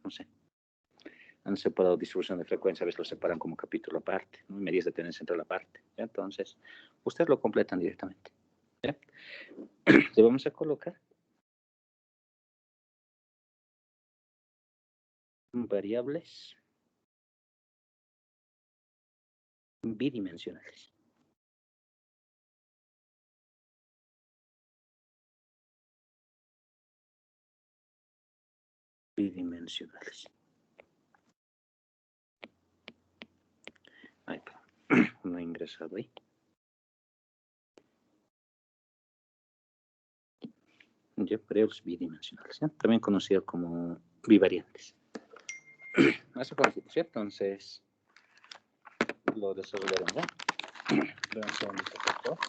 no sé, han separado distribución de frecuencia, a veces lo separan como capítulo aparte, ¿no? Medidas de tendencia central aparte. ¿Ya? Entonces, ustedes lo completan directamente. ¿Ya? Le vamos a colocar variables bidimensionales. Bidimensionales. Ay, no he ingresado ahí. Ya, variables bidimensionales, ¿ya? También conocido como bivariantes. Hace poquito, ¿cierto? Entonces, lo desarrollaremos, ¿ya? Dame un segundito, por favor.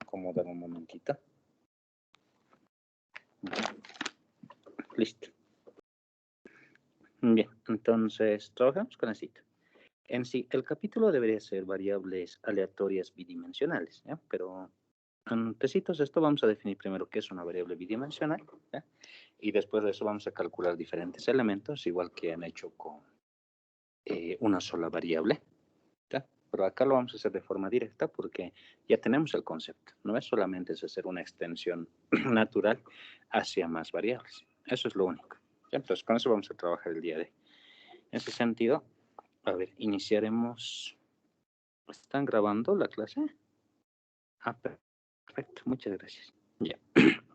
Acomodar un momentito. Listo. Bien, entonces trabajamos con esto. En sí, el capítulo debería ser variables aleatorias bidimensionales, ¿ya? Pero antecitos esto vamos a definir primero qué es una variable bidimensional, ¿ya? Y después de eso vamos a calcular diferentes elementos, igual que han hecho con una sola variable, ¿ya? Pero acá lo vamos a hacer de forma directa porque ya tenemos el concepto. No es solamente hacer una extensión natural hacia más variables. Eso es lo único. ¿Ya? Entonces, con eso vamos a trabajar el día de hoy. En ese sentido, a ver, iniciaremos. ¿Están grabando la clase? Ah, perfecto. Muchas gracias. Ya.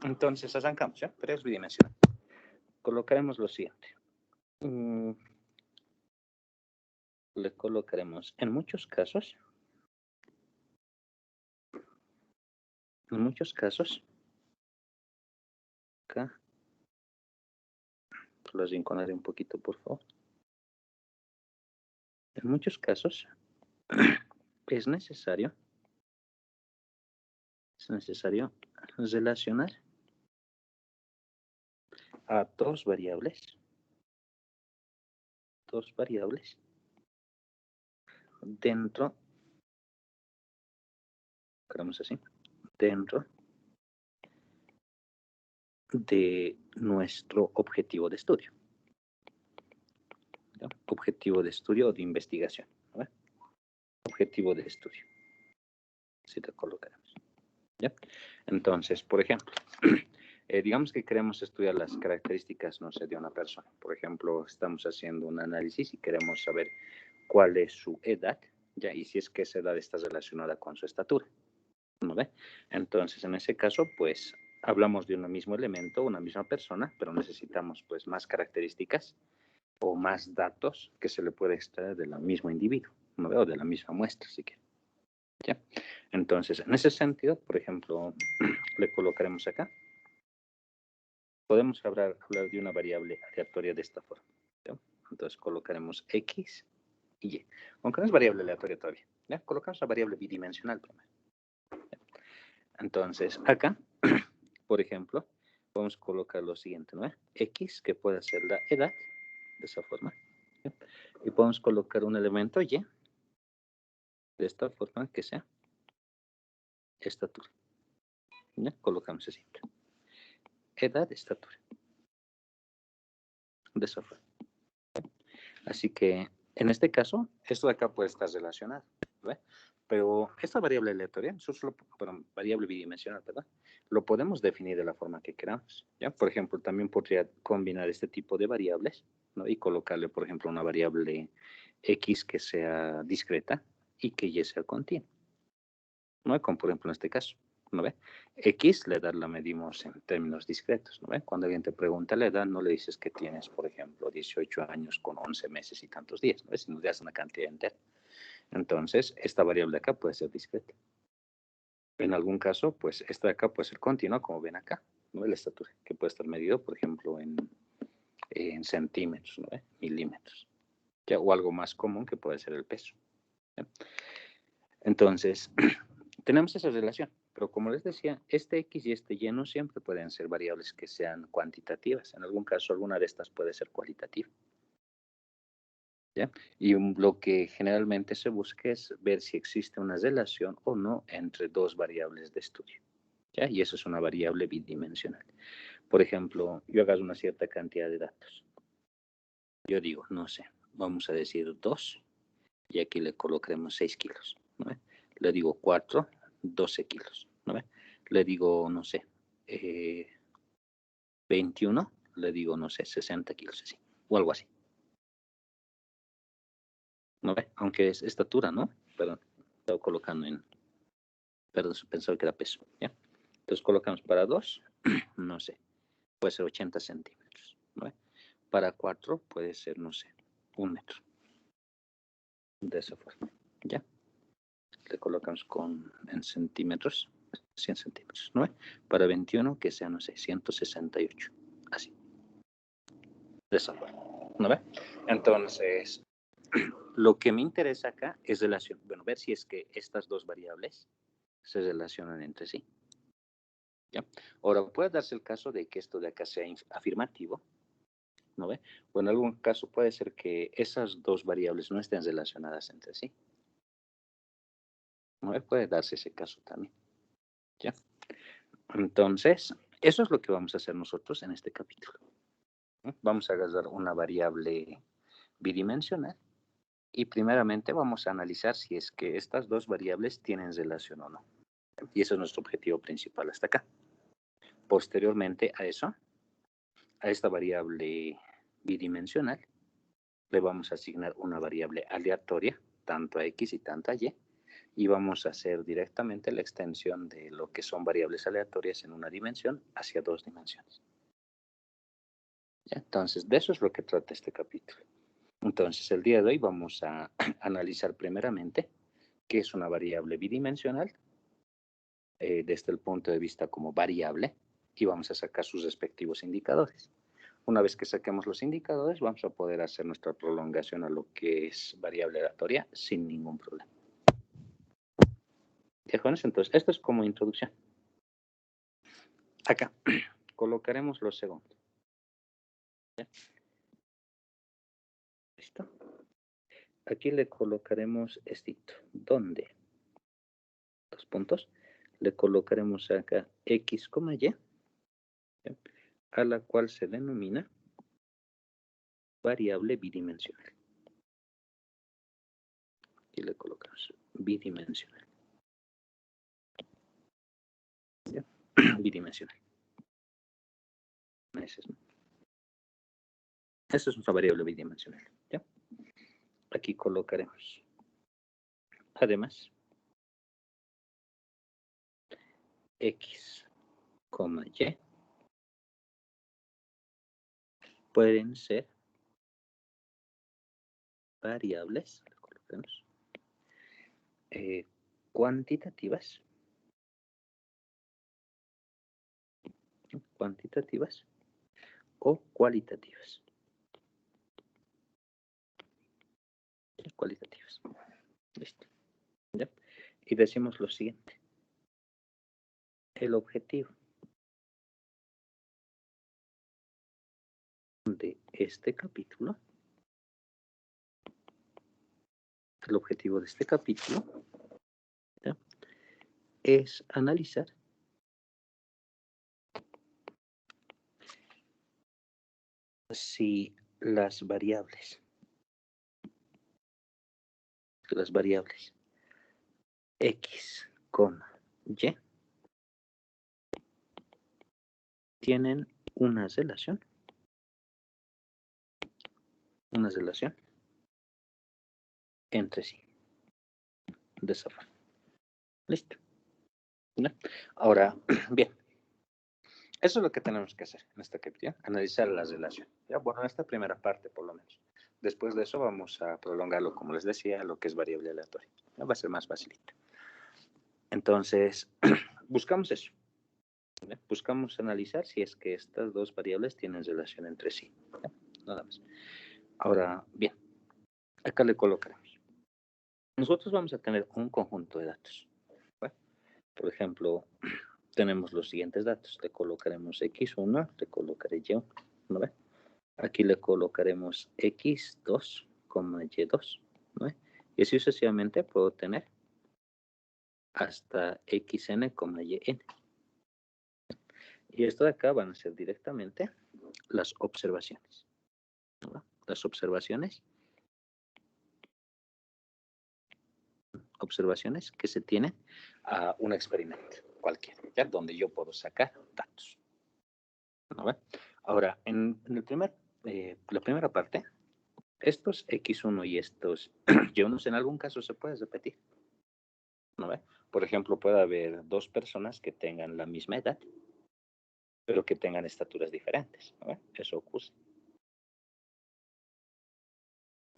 Entonces, arrancamos, ¿ya? Pero es bidimensional. Colocaremos lo siguiente. Le colocaremos en muchos casos, acá, lo rinconaré un poquito, por favor. En muchos casos es necesario relacionar a dos variables dentro, queremos así, dentro de nuestro objetivo de estudio. ¿Ya? Objetivo de estudio o de investigación. ¿No? Objetivo de estudio. Así te colocaremos. ¿Ya? Entonces, por ejemplo, digamos que queremos estudiar las características, no sé, de una persona. Por ejemplo, estamos haciendo un análisis y queremos saber cuál es su edad, ¿ya? Y si es que esa edad está relacionada con su estatura. ¿No ve? Entonces, en ese caso, pues, hablamos de un mismo elemento, una misma persona, pero necesitamos, pues, más características o más datos que se le puede extraer del mismo individuo, ¿no ve? O de la misma muestra, si quiere. ¿Ya? Entonces, en ese sentido, por ejemplo, le colocaremos acá. Podemos hablar de una variable aleatoria de esta forma. ¿Ya? Entonces, colocaremos X y Y. Aunque no es variable aleatoria todavía. ¿Ya? Colocamos la variable bidimensional primero. ¿Ya? Entonces, acá, por ejemplo, podemos colocar lo siguiente, ¿no? X, que puede ser la edad, de esa forma. ¿Ya? Y podemos colocar un elemento Y, de esta forma, que sea estatura. ¿Ya? Colocamos así. Edad, estatura. De esa forma. Así que, en este caso, esto de acá puede estar relacionado, ¿ve? Pero esta variable aleatoria, variable bidimensional, ¿verdad? Lo podemos definir de la forma que queramos, ¿ya? Por ejemplo, también podría combinar este tipo de variables, ¿no? Y colocarle, por ejemplo, una variable X que sea discreta y que Y sea continua, ¿no? Como por ejemplo en este caso, ¿no ve? X, la edad la medimos en términos discretos, ¿no ve? Cuando alguien te pregunta la edad, no le dices que tienes, por ejemplo, 18 años con 11 meses y tantos días, ¿no ve? Sino le das una cantidad entera. Entonces, esta variable acá puede ser discreta. En algún caso, pues esta de acá puede ser continua, como ven acá, ¿no ve? La estatura, que puede estar medido, por ejemplo, en centímetros, ¿no ve? Milímetros. ¿Ya? O algo más común que puede ser el peso. ¿Ya? Entonces, tenemos esa relación, pero como les decía, este X y este Y no siempre pueden ser variables que sean cuantitativas. En algún caso, alguna de estas puede ser cualitativa. ¿Ya? Y lo que generalmente se busca es ver si existe una relación o no entre dos variables de estudio. ¿Ya? Y eso es una variable bidimensional. Por ejemplo, yo hago una cierta cantidad de datos. Yo digo, no sé, vamos a decir 2, y aquí le colocaremos 6 kilos. ¿No ve? Le digo 4, 12 kilos. ¿No ve? Le digo, no sé, 21, le digo, no sé, 60 kilos, así, o algo así. ¿No ve? Aunque es estatura, ¿no? Perdón, estaba colocando en, perdón, pensaba que era peso, ¿ya? Entonces colocamos para 2, no sé, puede ser 80 centímetros, ¿no ve? Para 4 puede ser, no sé, 1 metro. De esa forma, ¿ya? Le colocamos en centímetros, 100 centímetros, ¿no? Para 21, que sea, no sé, 168, así, de esa forma, ¿no ve? Entonces, lo que me interesa acá es ver si es que estas dos variables se relacionan entre sí, ¿ya? Ahora, puede darse el caso de que esto de acá sea afirmativo, ¿no ve? O en algún caso puede ser que esas dos variables no estén relacionadas entre sí, ¿no ve? Puede darse ese caso también, ¿ya? Entonces, eso es lo que vamos a hacer nosotros en este capítulo. Vamos a agarrar una variable bidimensional y primeramente vamos a analizar si es que estas dos variables tienen relación o no. Y ese es nuestro objetivo principal hasta acá. Posteriormente a eso, a esta variable bidimensional, le vamos a asignar una variable aleatoria, tanto a X y tanto a y vamos a hacer directamente la extensión de lo que son variables aleatorias en una dimensión hacia dos dimensiones. ¿Ya? Entonces, de eso es lo que trata este capítulo. Entonces, el día de hoy vamos a analizar primeramente qué es una variable bidimensional desde el punto de vista como variable y vamos a sacar sus respectivos indicadores. Una vez que saquemos los indicadores, vamos a poder hacer nuestra prolongación a lo que es variable aleatoria sin ningún problema. ¿Ya, jóvenes? Entonces, esto es como introducción. Acá colocaremos lo segundo. ¿Ya? ¿Listo? Aquí le colocaremos esto. ¿Dónde? Dos puntos. Le colocaremos acá X, Y, ¿ya? A la cual se denomina variable bidimensional. Aquí le colocamos bidimensional. ¿Ya? Bidimensional. Esa es nuestra variable bidimensional. ¿Ya? Aquí colocaremos. Además, X, Y pueden ser variables, coloquemos, cuantitativas, o cualitativas. Cualitativas. Listo. ¿Ya? Y decimos lo siguiente. El objetivo de este capítulo, ¿ya? Es analizar si las variables X, Y tienen una relación entre sí. De esa forma. Listo. ¿No? Ahora, bien. Eso es lo que tenemos que hacer en esta capítulo, analizar la relación. ¿Ya? Bueno, en esta primera parte, por lo menos. Después de eso vamos a prolongarlo, como les decía, a lo que es variable aleatoria. ¿Ya? Va a ser más facilito. Entonces, buscamos eso. ¿Ya? Buscamos analizar si es que estas dos variables tienen relación entre sí. ¿Ya? Nada más. Ahora, bien. Acá le colocaremos. Nosotros vamos a tener un conjunto de datos. ¿Va? Por ejemplo, tenemos los siguientes datos. Le colocaremos X1, le colocaré Y1. ¿No ve? Aquí le colocaremos X2, Y2. ¿No ve? Y así sucesivamente puedo tener hasta XN, YN. Y esto de acá van a ser directamente las observaciones, ¿no? Las observaciones que se tienen a un experimento cualquiera, ¿ya? Donde yo puedo sacar datos, ¿no? Ahora, la primera parte, estos X1 y estos Y1 en algún caso se puede repetir, ¿no? Por ejemplo, puede haber dos personas que tengan la misma edad, pero que tengan estaturas diferentes, ¿no? Eso ocurre,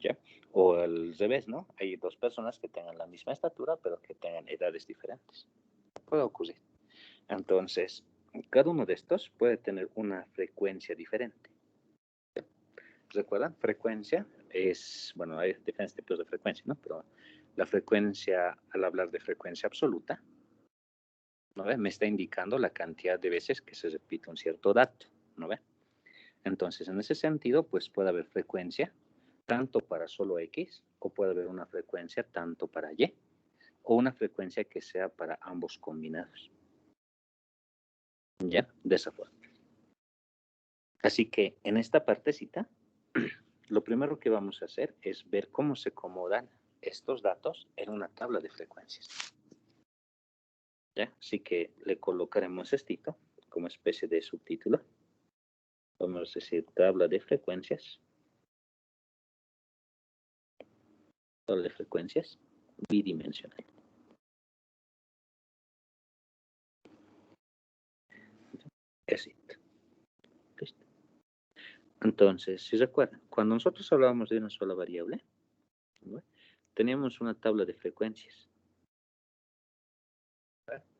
¿ya? O al revés, ¿no? Hay dos personas que tengan la misma estatura, pero que tengan edades diferentes. Puede ocurrir. Entonces, cada uno de estos puede tener una frecuencia diferente. ¿Recuerdan? Frecuencia es, bueno, hay diferentes tipos de frecuencia, ¿no? Pero la frecuencia, al hablar de frecuencia absoluta, ¿no ve? Me está indicando la cantidad de veces que se repite un cierto dato, ¿no ve? Entonces, en ese sentido, pues puede haber frecuencia tanto para solo X, o puede haber una frecuencia tanto para Y, o una frecuencia que sea para ambos combinados. ¿Ya? De esa forma. Así que en esta partecita, lo primero que vamos a hacer es ver cómo se acomodan estos datos en una tabla de frecuencias. ¿Ya? Así que le colocaremos esto como especie de subtítulo. Vamos a decir tabla de frecuencias. Tabla de frecuencias bidimensional. Es it. Listo. Entonces, si recuerdan, cuando nosotros hablábamos de una sola variable, ¿no? Teníamos una tabla de frecuencias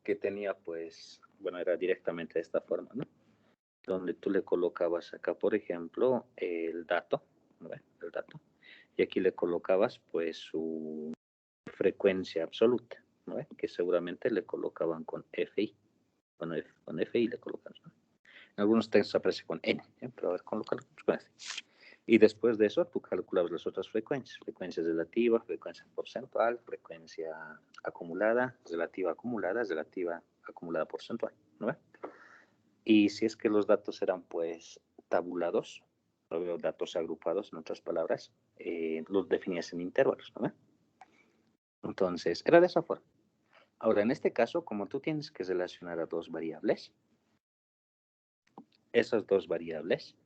que tenía, pues, bueno, era directamente de esta forma, ¿no? Donde tú le colocabas acá, por ejemplo, el dato, ¿no? El dato, y aquí le colocabas, pues, su frecuencia absoluta, ¿no? Que seguramente le colocaban con FI, bueno, con FI le colocan, ¿no? En algunos textos aparece con N, pero a ver, colócalo con F. Y después de eso, tú calculabas las otras frecuencias. Frecuencia relativa, frecuencia porcentual, frecuencia acumulada, relativa acumulada porcentual, ¿no? Y si es que los datos eran, pues, tabulados, o datos agrupados, en otras palabras, los definías en intervalos, ¿no? Entonces, era de esa forma. Ahora, en este caso, como tú tienes que relacionar a dos variables, esas dos variables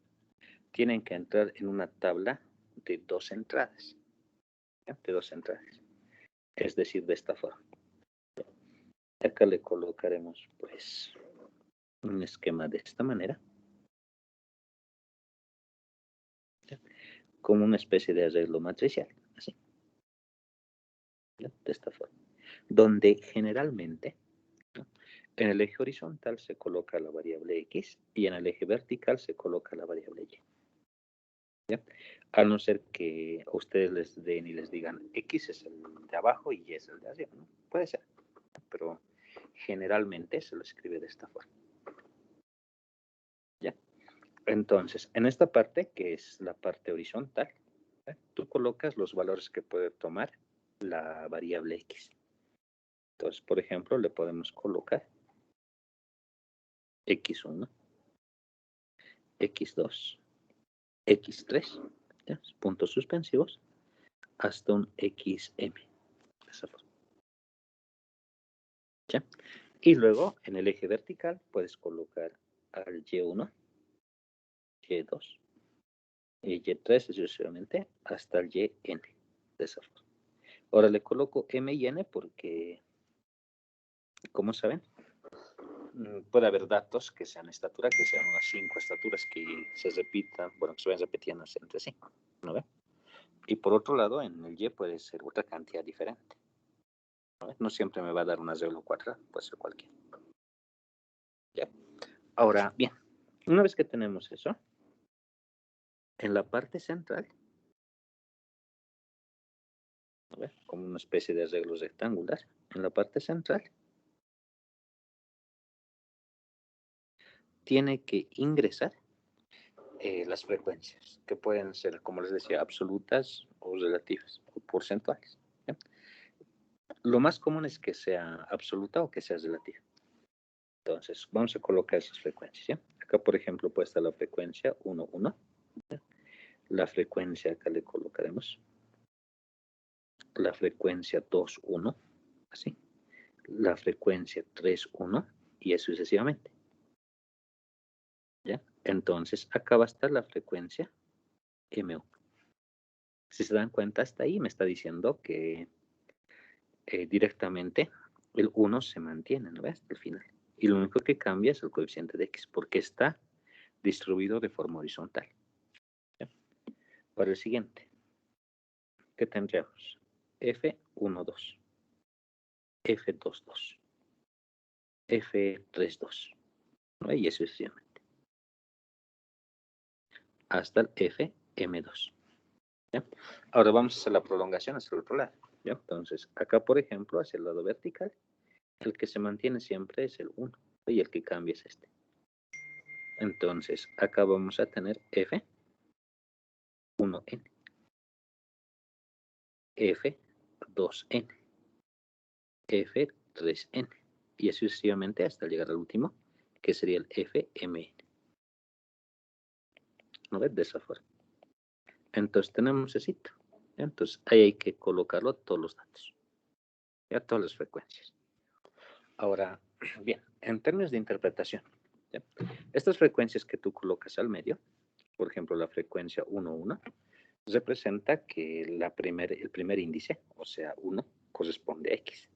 tienen que entrar en una tabla de dos entradas, ¿ya? De dos entradas. Es decir, de esta forma. Acá le colocaremos, pues, un esquema de esta manera, ¿ya? Como una especie de arreglo matricial, así, ¿ya? De esta forma. Donde generalmente, ¿no? En el eje horizontal se coloca la variable X y en el eje vertical se coloca la variable Y. ¿Ya? A no ser que a ustedes les den y les digan X es el de abajo y Y es el de arriba, ¿no? Puede ser, pero generalmente se lo escribe de esta forma. ¿Ya? Entonces, en esta parte, que es la parte horizontal, ¿eh? Tú colocas los valores que puede tomar la variable X. Entonces, por ejemplo, le podemos colocar X1, X2, X3, ¿ya? Puntos suspensivos, hasta un XM. ¿Ya? Y luego, en el eje vertical, puedes colocar al Y1, Y2, y Y3 sucesivamente hasta el YN. De esa forma. Ahora le coloco M y N porque, como saben, puede haber datos que sean estatura, que sean unas 5 estaturas que se repitan, bueno, que se vayan repitiendo entre sí, ¿no ve? Y por otro lado, en el Y puede ser otra cantidad diferente, ¿no ve? No siempre me va a dar una regla cuadrada, puede ser cualquiera. ¿Ya? Ahora, bien, una vez que tenemos eso, en la parte central, ¿no ve? Como una especie de arreglo rectangular, en la parte central, tiene que ingresar las frecuencias, que pueden ser, como les decía, absolutas o relativas, o porcentuales. ¿Ya? Lo más común es que sea absoluta o que sea relativa. Entonces, vamos a colocar esas frecuencias, ¿ya? Acá, por ejemplo, puede estar la frecuencia 1, 1. ¿Ya? La frecuencia, acá le colocaremos la frecuencia 2, 1, así. La frecuencia 3, 1, y así sucesivamente, ¿ya? Entonces, acá va a estar la frecuencia M1. Si se dan cuenta, hasta ahí me está diciendo que directamente el 1 se mantiene, ¿no ves? Hasta el final. Y lo único que cambia es el coeficiente de x, porque está distribuido de forma horizontal. ¿Ya? Para el siguiente, ¿qué tendríamos? F12, F22, F32, ¿no? Y eso sucesivamente, hasta el FM2. ¿Ya? Ahora vamos a hacer la prolongación hacia el otro lado. ¿Ya? Entonces, acá, por ejemplo, hacia el lado vertical, el que se mantiene siempre es el 1, y el que cambia es este. Entonces, acá vamos a tener F1N, F2N, F3N, y así sucesivamente hasta llegar al último, que sería el FMN. ¿No ves? De esa forma. Entonces, tenemos ese sitio. Entonces, ahí hay que colocarlo todos los datos, ya todas las frecuencias. Ahora, bien, en términos de interpretación, ¿ya? Estas frecuencias que tú colocas al medio, por ejemplo, la frecuencia 1, 1, representa que el primer índice, o sea, 1, corresponde a X,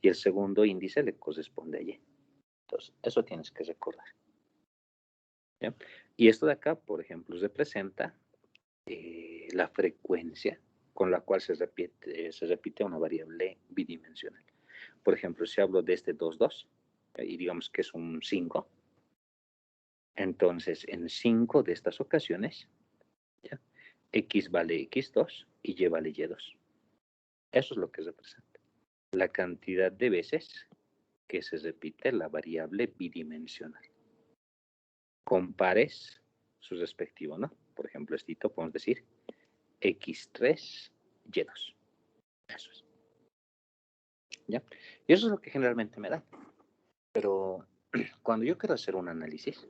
y el segundo índice le corresponde a Y. Entonces, eso tienes que recordar. ¿Ya? Y esto de acá, por ejemplo, representa la frecuencia con la cual se repite una variable bidimensional. Por ejemplo, si hablo de este 2, 2, y digamos que es un 5, entonces en 5 de estas ocasiones, ¿ya? X vale X2 y Y vale Y2. Eso es lo que representa. La cantidad de veces que se repite la variable bidimensional. Compares su respectivo, ¿no? Por ejemplo, esto podemos decir X3, Y2. Eso es. ¿Ya? Y eso es lo que generalmente me da. Pero cuando yo quiero hacer un análisis,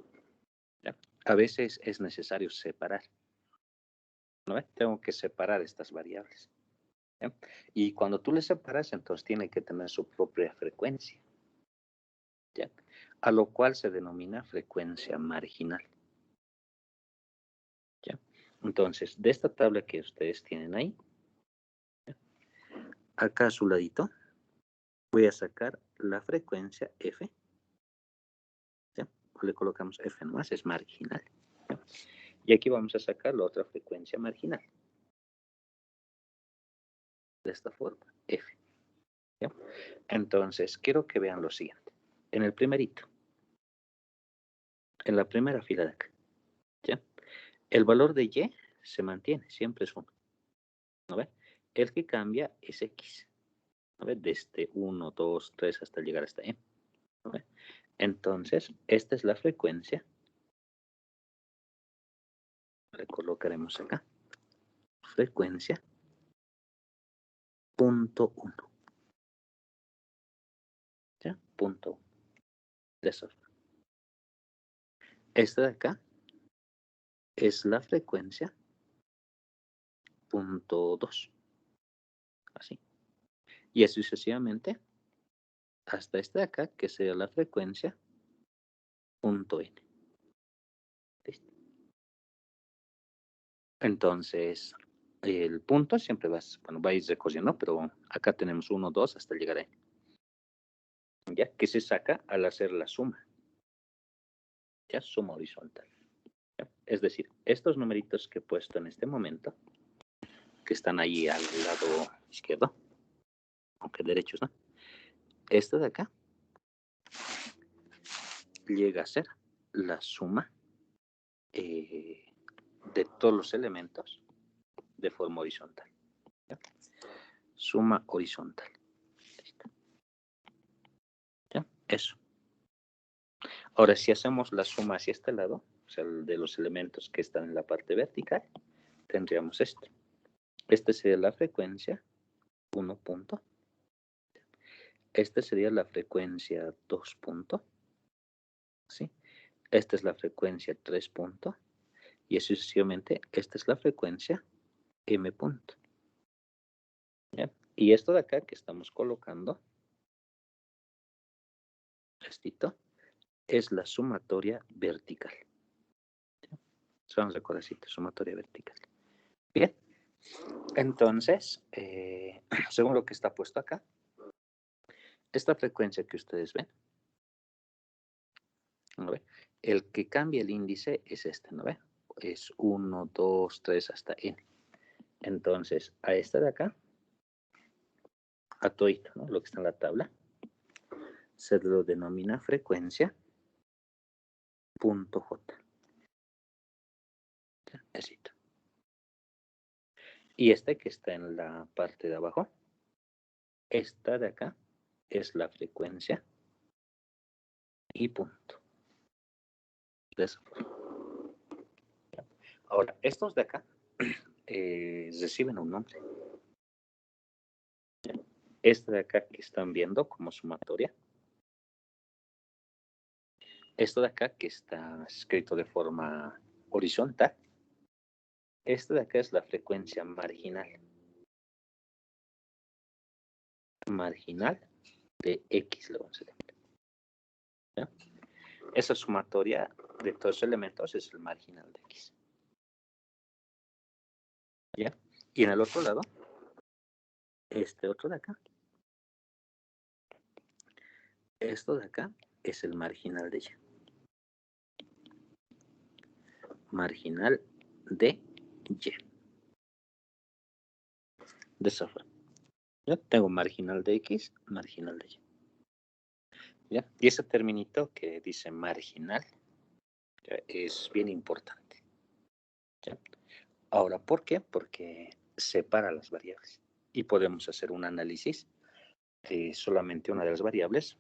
¿ya? A veces es necesario separar, ¿no? Tengo que separar estas variables, ¿ya? Y cuando tú les separas, entonces tiene que tener su propia frecuencia, ¿ya? A lo cual se denomina frecuencia marginal, ¿ya? Entonces, de esta tabla que ustedes tienen ahí, ¿ya? Acá a su ladito, voy a sacar la frecuencia F, ¿ya? Le colocamos F nomás, es marginal, ¿ya? Y aquí vamos a sacar la otra frecuencia marginal, de esta forma, F, ¿ya? Entonces, quiero que vean lo siguiente. En el primerito, en la primera fila de acá, ¿ya? El valor de Y se mantiene, siempre es 1, ¿no ve? El que cambia es X, ¿no ve? Desde 1, 2, 3 hasta llegar hasta M, ¿no ve? Entonces, esta es la frecuencia. Le colocaremos acá. Frecuencia punto 1. ¿Ya? Punto 1. De eso. Esta de acá es la frecuencia punto 2. Así. Y así sucesivamente hasta esta de acá, que sería la frecuencia punto n. ¿Listo? Entonces, el punto siempre va a ir recorriendo, pero acá tenemos 1, 2 hasta llegar a n. ¿Ya? Que se saca al hacer la suma. ¿Ya? Suma horizontal. ¿Ya? Es decir, estos numeritos que he puesto en este momento, que están ahí al lado izquierdo, aunque derechos, ¿no? Esto de acá llega a ser la suma de todos los elementos de forma horizontal. ¿Ya? Suma horizontal. ¿Listo? ¿Ya? Eso. Ahora, si hacemos la suma hacia este lado, o sea, de los elementos que están en la parte vertical, tendríamos esto. Esta sería la frecuencia 1 punto. Esta sería la frecuencia 2 punto. ¿sí? Esta es la frecuencia 3 punto. Y sucesivamente, esta es la frecuencia M punto. ¿Ya? Y esto de acá que estamos colocando, esto, es la sumatoria vertical. Son los recordacitos, sumatoria vertical. Bien, entonces, según lo que está puesto acá, esta frecuencia que ustedes ven, ¿no ve? El que cambia el índice es este, ¿no ve? Es 1, 2, 3 hasta n. Entonces, a esta de acá, a todito, ¿no? Lo que está en la tabla, se lo denomina frecuencia punto J. Así. Y este que está en la parte de abajo, esta de acá, es la frecuencia y punto. Ahora, estos de acá reciben un nombre. Este de acá que están viendo como sumatoria. Esto de acá que está escrito de forma horizontal. Este de acá es la frecuencia marginal. Marginal de X, le vamos a decir. ¿Ya? Esa sumatoria de todos los elementos es el marginal de X. ¿Ya? Y en el otro lado, este otro de acá. Esto de acá es el marginal de Y. Marginal de Y. De esa forma. ¿Ya? Tengo marginal de X, marginal de Y. ¿Ya? Y ese terminito que dice marginal, ¿ya? Es bien importante. ¿Ya? Ahora, ¿por qué? Porque separa las variables. Y podemos hacer un análisis de solamente una de las variables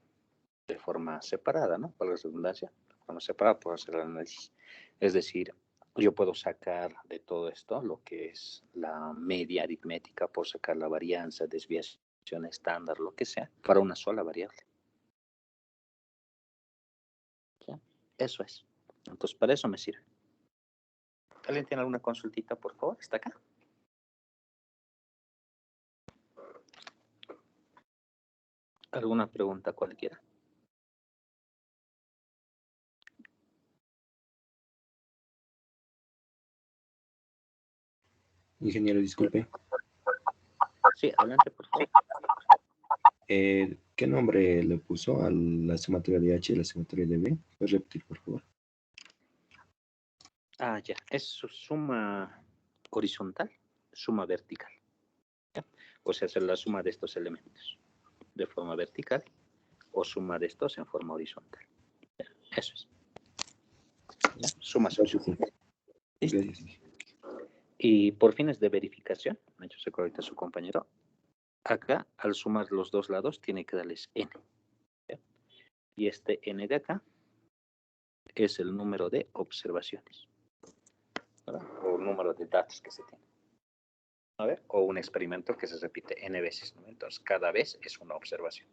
de forma separada, ¿no? Para la redundancia, de forma separada puedo hacer el análisis. Es decir, yo puedo sacar de todo esto lo que es la media aritmética, puedo sacar la varianza, desviación estándar, lo que sea, para una sola variable. ¿Ya? Eso es. Entonces, para eso me sirve. ¿Alguien tiene alguna consultita, por favor? ¿Está acá? ¿Alguna pregunta cualquiera? Ingeniero, disculpe. Sí, adelante, por favor. ¿Qué nombre le puso a la sumatoria de H y la sumatoria de B? ¿Puedes repetir, por favor? Ah, ya. Es su suma horizontal, suma vertical. ¿Ya? O sea, es la suma de estos elementos de forma vertical o suma de estos en forma horizontal. ¿Ya? Eso es. ¿Ya? Suma Gracias. Gracias. Y por fines de verificación, me ha hecho ahorita su compañero, acá al sumar los dos lados tiene que darles n. ¿Ya? Y este n de acá es el número de observaciones, ¿verdad? O número de datos que se tiene. A ver, o un experimento que se repite n veces, ¿no? Entonces cada vez es una observación.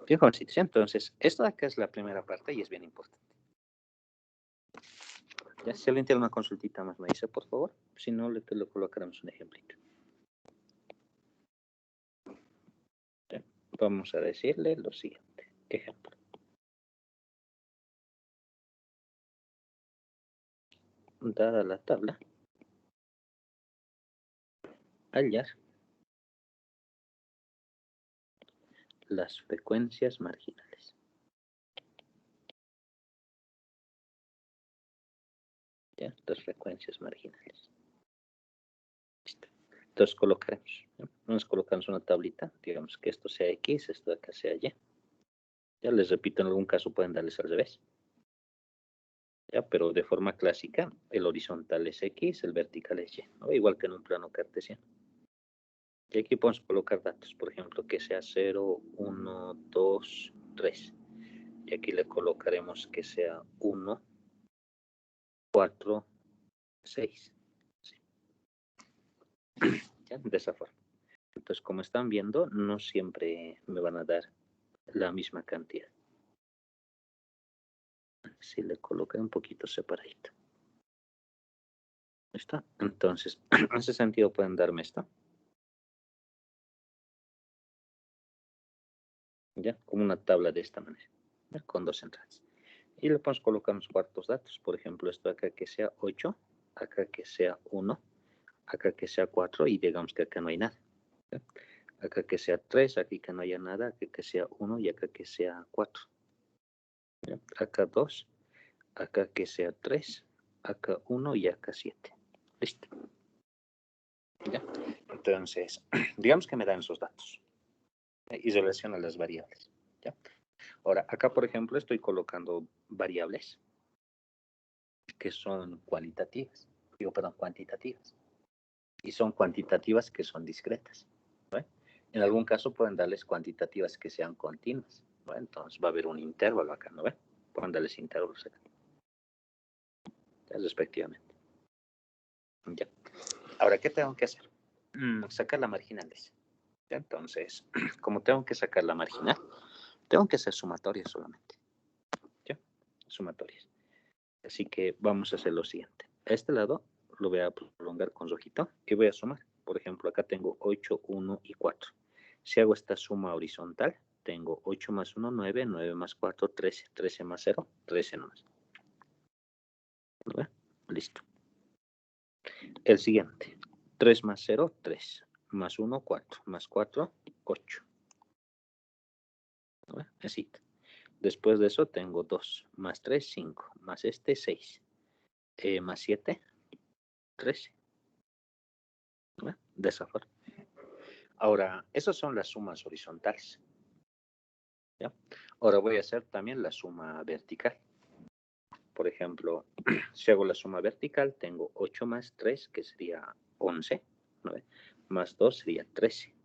Bien, jovencitos, entonces esto de acá es la primera parte y es bien importante. Ya, si alguien tiene una consultita más me dice, por favor, si no, le colocaremos un ejemplito. Ya, vamos a decirle lo siguiente, ejemplo. Dada la tabla, hallar las frecuencias marginales. ¿Ya? Las frecuencias marginales. Listo. Entonces colocaremos, ¿ya? Nos colocamos una tablita, digamos que esto sea X, esto de acá sea Y. Ya les repito, en algún caso pueden darles al revés. ¿Ya? Pero de forma clásica, el horizontal es X, el vertical es Y, ¿no? Igual que en un plano cartesiano. Y aquí podemos colocar datos, por ejemplo, que sea 0, 1, 2, 3. Y aquí le colocaremos que sea 1, 4, 6. ¿Sí? ¿Ya? De esa forma. Entonces, como están viendo, no siempre me van a dar la misma cantidad. Si le coloqué un poquito separadito. ¿Listo? Entonces, en ese sentido pueden darme esto. ¿Ya? Como una tabla de esta manera, ¿ya? Con dos entradas. Y le podemos colocar unos cuartos datos. Por ejemplo, esto acá que sea 8, acá que sea 1, acá que sea 4 y digamos que acá no hay nada. ¿Ya? Acá que sea 3, aquí que no haya nada, acá que sea 1 y acá que sea 4. ¿Ya? Acá 2, acá que sea 3, acá 1 y acá 7. Listo. ¿Ya? Entonces, digamos que me dan esos datos y relaciona las variables. ¿Ya? Ahora, acá, por ejemplo, estoy colocando variables que son cuantitativas. Y son cuantitativas que son discretas. ¿No? En algún caso pueden darles cuantitativas que sean continuas. ¿No? Entonces va a haber un intervalo acá, ¿no ve? Pueden darles intervalos acá. ¿Ya? Respectivamente. ¿Ya? Ahora, ¿qué tengo que hacer? Sacar la marginal de ese. ¿Ya? Entonces, como tengo que sacar la marginal, tengo que hacer sumatorias solamente. ¿Ya? Sumatorias. Así que vamos a hacer lo siguiente. A este lado lo voy a prolongar con rojito y voy a sumar. Por ejemplo, acá tengo 8, 1 y 4. Si hago esta suma horizontal, tengo 8 más 1, 9, 9 más 4, 13, 13 más 0, 13 nomás. ¿No? Listo. El siguiente, 3 más 0, 3, más 1, 4, más 4, 8. ¿No? Así. Después de eso tengo 2, más 3, 5, más este 6, más 7, 13. ¿No? De esa forma. Ahora, esas son las sumas horizontales. ¿Ya? Ahora voy a hacer también la suma vertical. Por ejemplo, si hago la suma vertical, tengo 8 más 3, que sería 11, ¿no ve? Más 2 sería 13.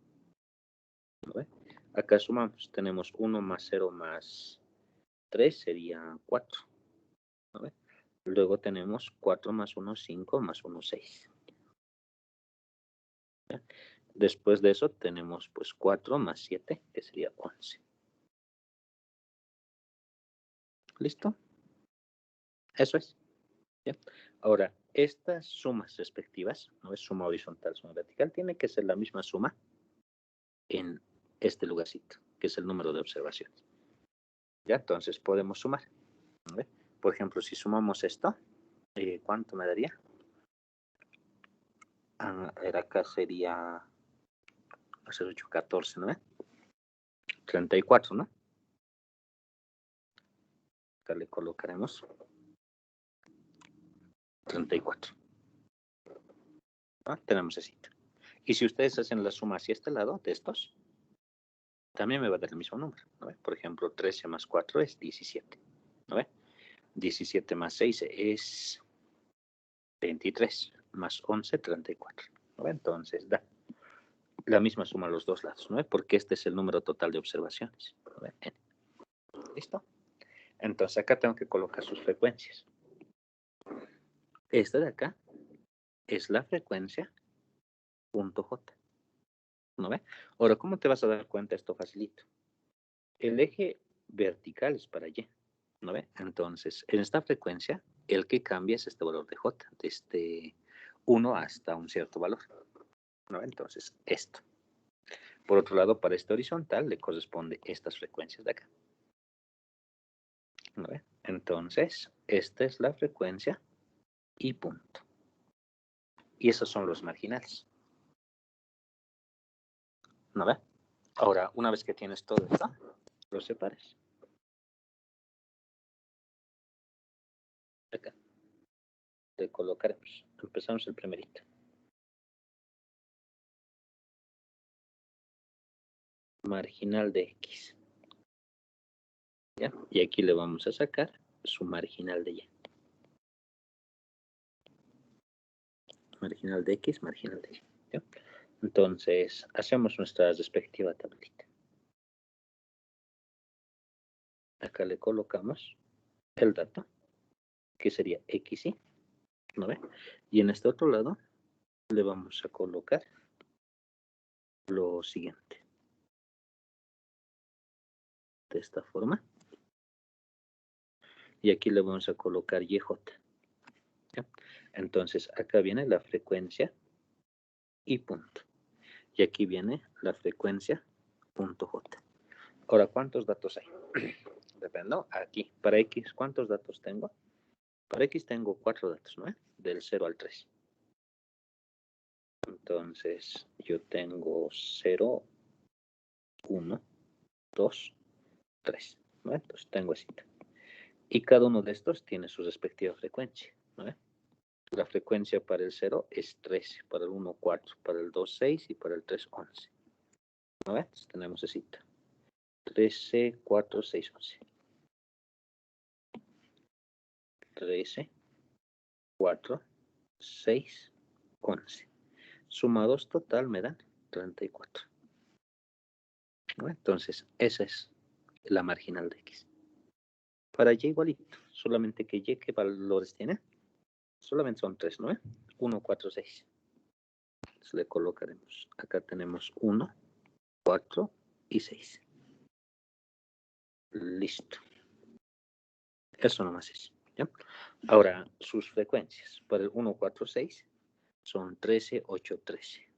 ¿No ve? Acá sumamos, tenemos 1 más 0 más 3 sería 4. ¿No ve? Luego tenemos 4 más 1, 5, más 1, 6. ¿Ya? Después de eso tenemos pues 4 más 7, que sería 11. ¿Listo? Eso es. ¿Ya? Ahora, estas sumas respectivas, no es suma horizontal, suma vertical, tiene que ser la misma suma en este lugarcito, que es el número de observaciones. ¿Ya? Entonces podemos sumar. ¿Ve? Por ejemplo, si sumamos esto, ¿cuánto me daría? Acá sería 8, 14, ¿no? 34, ¿no? Acá le colocaremos 34. ¿No? Tenemos ese. Y si ustedes hacen la suma hacia este lado de estos, también me va a dar el mismo número. ¿No? Por ejemplo, 13 más 4 es 17. ¿No? 17 más 6 es 23, más 11, 34. ¿No? Entonces da la misma suma a los dos lados, ¿no? Porque este es el número total de observaciones. ¿No? ¿Listo? Entonces acá tengo que colocar sus frecuencias. Esta de acá es la frecuencia punto J. ¿No ve? Ahora, ¿cómo te vas a dar cuenta esto facilito? El eje vertical es para Y. ¿No ve? Entonces, en esta frecuencia, el que cambia es este valor de J, desde 1 hasta un cierto valor. ¿No ve? Entonces, esto. Por otro lado, para este horizontal le corresponde estas frecuencias de acá. ¿No ve? Entonces, esta es la frecuencia y punto. Y esos son los marginales. ¿No ve? Ahora, una vez que tienes todo esto, lo separes. Acá. Le colocaremos. Empezamos el primerito. Marginal de X. ¿Ya? Y aquí le vamos a sacar su marginal de Y. Marginal de X, marginal de Y. ¿Ya? Entonces, hacemos nuestra respectiva tablita. Acá le colocamos el dato, que sería XY, ¿no ve? Y en este otro lado le vamos a colocar lo siguiente. De esta forma. Y aquí le vamos a colocar YJ. ¿Ya? Entonces, acá viene la frecuencia y punto. Y aquí viene la frecuencia punto J. Ahora, ¿cuántos datos hay? Depende, ¿no? Aquí, para X, ¿cuántos datos tengo? Para X tengo 4 datos, ¿no? Del 0 al 3. Entonces, yo tengo 0, 1, 2, 3, ¿no? Entonces, tengo así. Y cada uno de estos tiene su respectiva frecuencia, ¿no? La frecuencia para el 0 es 13, para el 1, 4, para el 2, 6 y para el 3, 11. ¿No? Entonces, tenemos así. 13, 4, 6, 11. 13, 4, 6, 11. Sumados total me dan 34. ¿No? Entonces, esa es la marginal de X. Para Y igualito, solamente que Y, ¿qué valores tiene? Solamente son 3, ¿no? 1, 4, 6. Entonces le colocaremos. Acá tenemos 1, 4 y 6. Listo. Eso nomás es. ¿Ya? Ahora, sus frecuencias. Para el 1, 4, 6 son 13, 8, 13.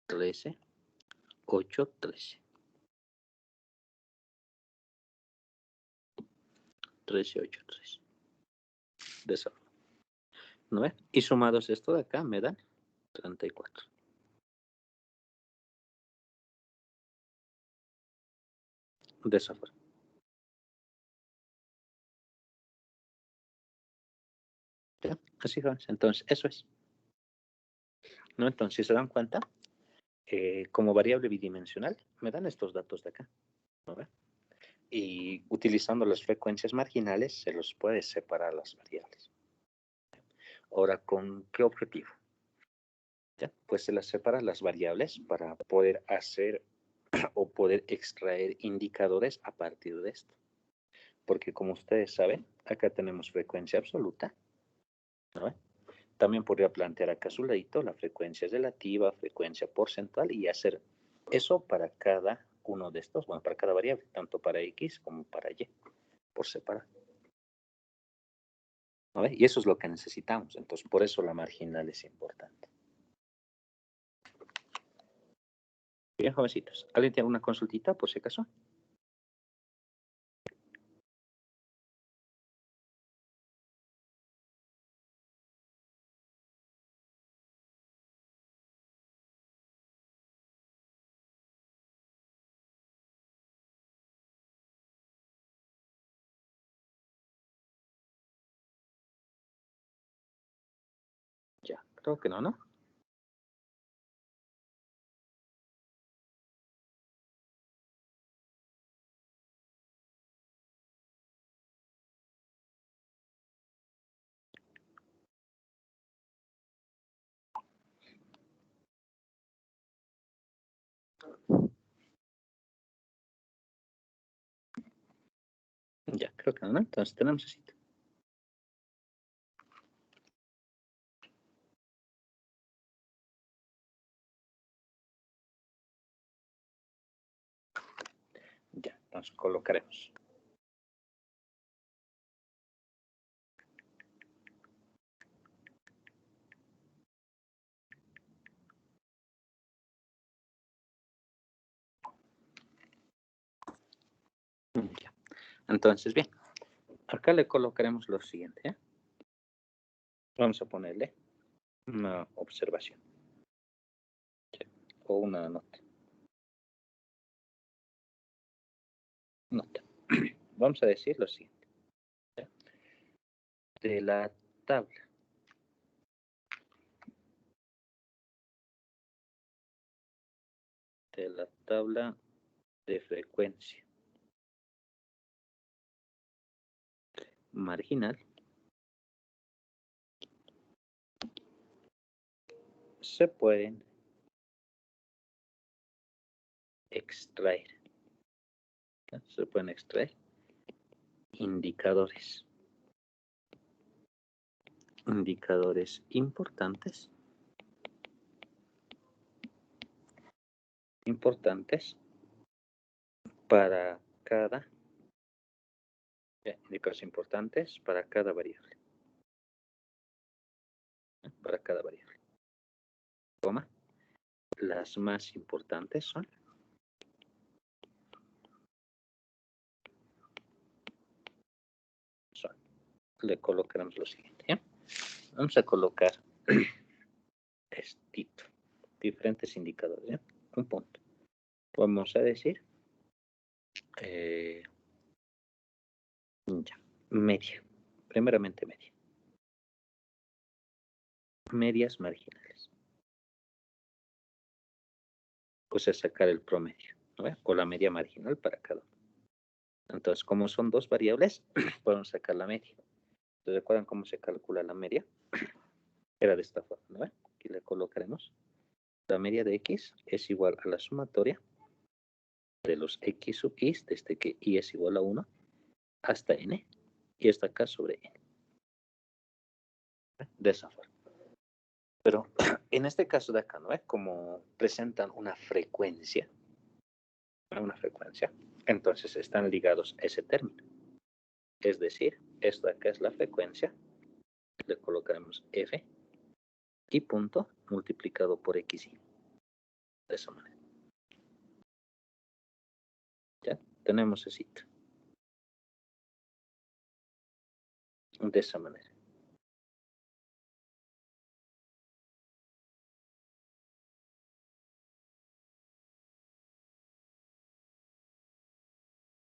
13, 8, 13. 13, 8, 13. De esa forma. ¿No ves? Y sumados esto de acá me dan 34. De esa forma. ¿Ya? Así es. Entonces, eso es. ¿No? Entonces, si se dan cuenta, como variable bidimensional, me dan estos datos de acá. ¿No ve? Y utilizando las frecuencias marginales, se los puede separar las variables. Ahora, ¿con qué objetivo? ¿Ya? Pues se las separa las variables para poder hacer o poder extraer indicadores a partir de esto. Porque como ustedes saben, acá tenemos frecuencia absoluta, ¿no? También podría plantear acá a su ladito la frecuencia relativa, frecuencia porcentual y hacer eso para cada uno de estos, bueno, para cada variable, tanto para X como para Y, por separado. ¿No? Y eso es lo que necesitamos, entonces por eso la marginal es importante. Bien, jovencitos, ¿alguien tiene una consultita por si acaso? Ya, creo que no, ¿no? Ya, creo que no, ¿no? Entonces tenemos así. Ya, entonces colocaremos. Ya. Entonces, bien, acá le colocaremos lo siguiente. ¿Eh? Vamos a ponerle una observación. ¿Sí? O una nota. Nota. Vamos a decir lo siguiente. ¿Sí? De la tabla de frecuencia marginal se pueden extraer. ¿Sí? Se pueden extraer indicadores. Indicadores importantes para cada indicadores importantes para cada variable. Para cada variable. Coma. Las más importantes son le colocaremos lo siguiente. ¿Ya? Vamos a colocar diferentes indicadores. ¿Ya? Un punto. Vamos a decir ya, media. Primeramente media. Medias marginales. Pues es sacar el promedio, ¿no? O la media marginal para cada uno. Entonces, como son dos variables, podemos sacar la media. ¿Se recuerdan cómo se calcula la media? Era de esta forma, ¿no? Aquí le colocaremos. La media de x es igual a la sumatoria de los x sub i, desde que i es igual a 1 hasta n, y esto acá sobre n. De esa forma. Pero en este caso de acá, ¿no? Como presentan una frecuencia, entonces están ligados a ese término. Es decir, esto de acá es la frecuencia, le colocaremos f y punto multiplicado por xi. De esa manera. ¿Ya? Tenemos ese cito. De esa manera.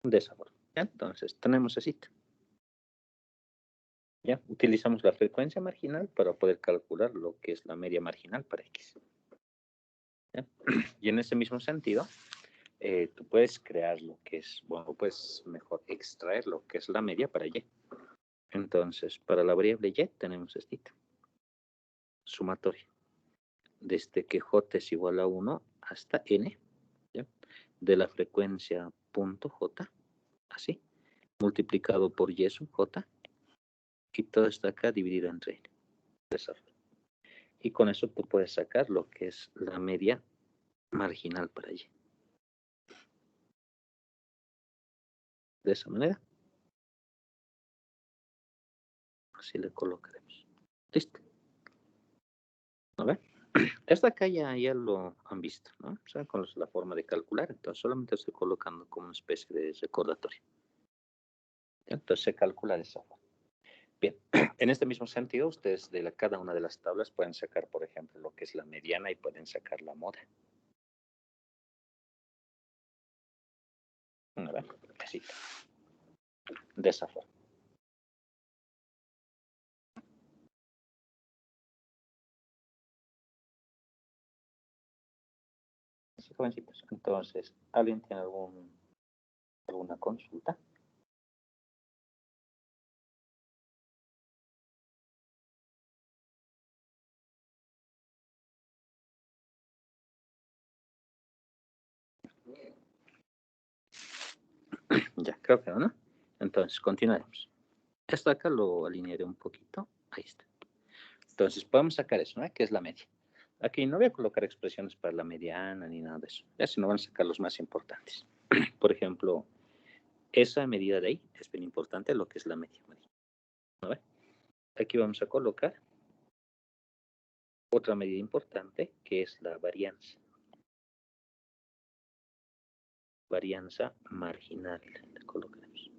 De esa forma. ¿Ya? Entonces, tenemos ese cito. ¿Ya? Utilizamos la frecuencia marginal para poder calcular lo que es la media marginal para x. ¿Ya? Y en ese mismo sentido, tú puedes crear lo que es, bueno, puedes mejor extraer lo que es la media para y. Entonces, para la variable y tenemos este sumatoria. Desde que j es igual a 1 hasta n, ¿ya? De la frecuencia punto j, así, multiplicado por y sub j, y todo está acá dividido entre n. Y con eso tú puedes sacar lo que es la media marginal para y. De esa manera. Así le colocaremos. Listo. A ver. Esta acá ya lo han visto, ¿no? ¿Saben cuál es la forma de calcular? Entonces solamente estoy colocando como una especie de recordatorio. Entonces se calcula de esa forma. Bien, en este mismo sentido, ustedes de cada una de las tablas pueden sacar, por ejemplo, lo que es la mediana y pueden sacar la moda. A ver, así. De esa forma. Así, jovencitos. Entonces, ¿alguien tiene alguna consulta? Ya, creo que no. Entonces, continuaremos. Esto acá lo alinearé un poquito. Ahí está. Entonces, podemos sacar eso, ¿no? Que es la media. Aquí no voy a colocar expresiones para la mediana ni nada de eso. Ya si no van a sacar los más importantes. Por ejemplo, esa medida de ahí es bien importante, lo que es la media. ¿No ve? Aquí vamos a colocar otra medida importante, que es la varianza. Varianza marginal. Le colocaremos.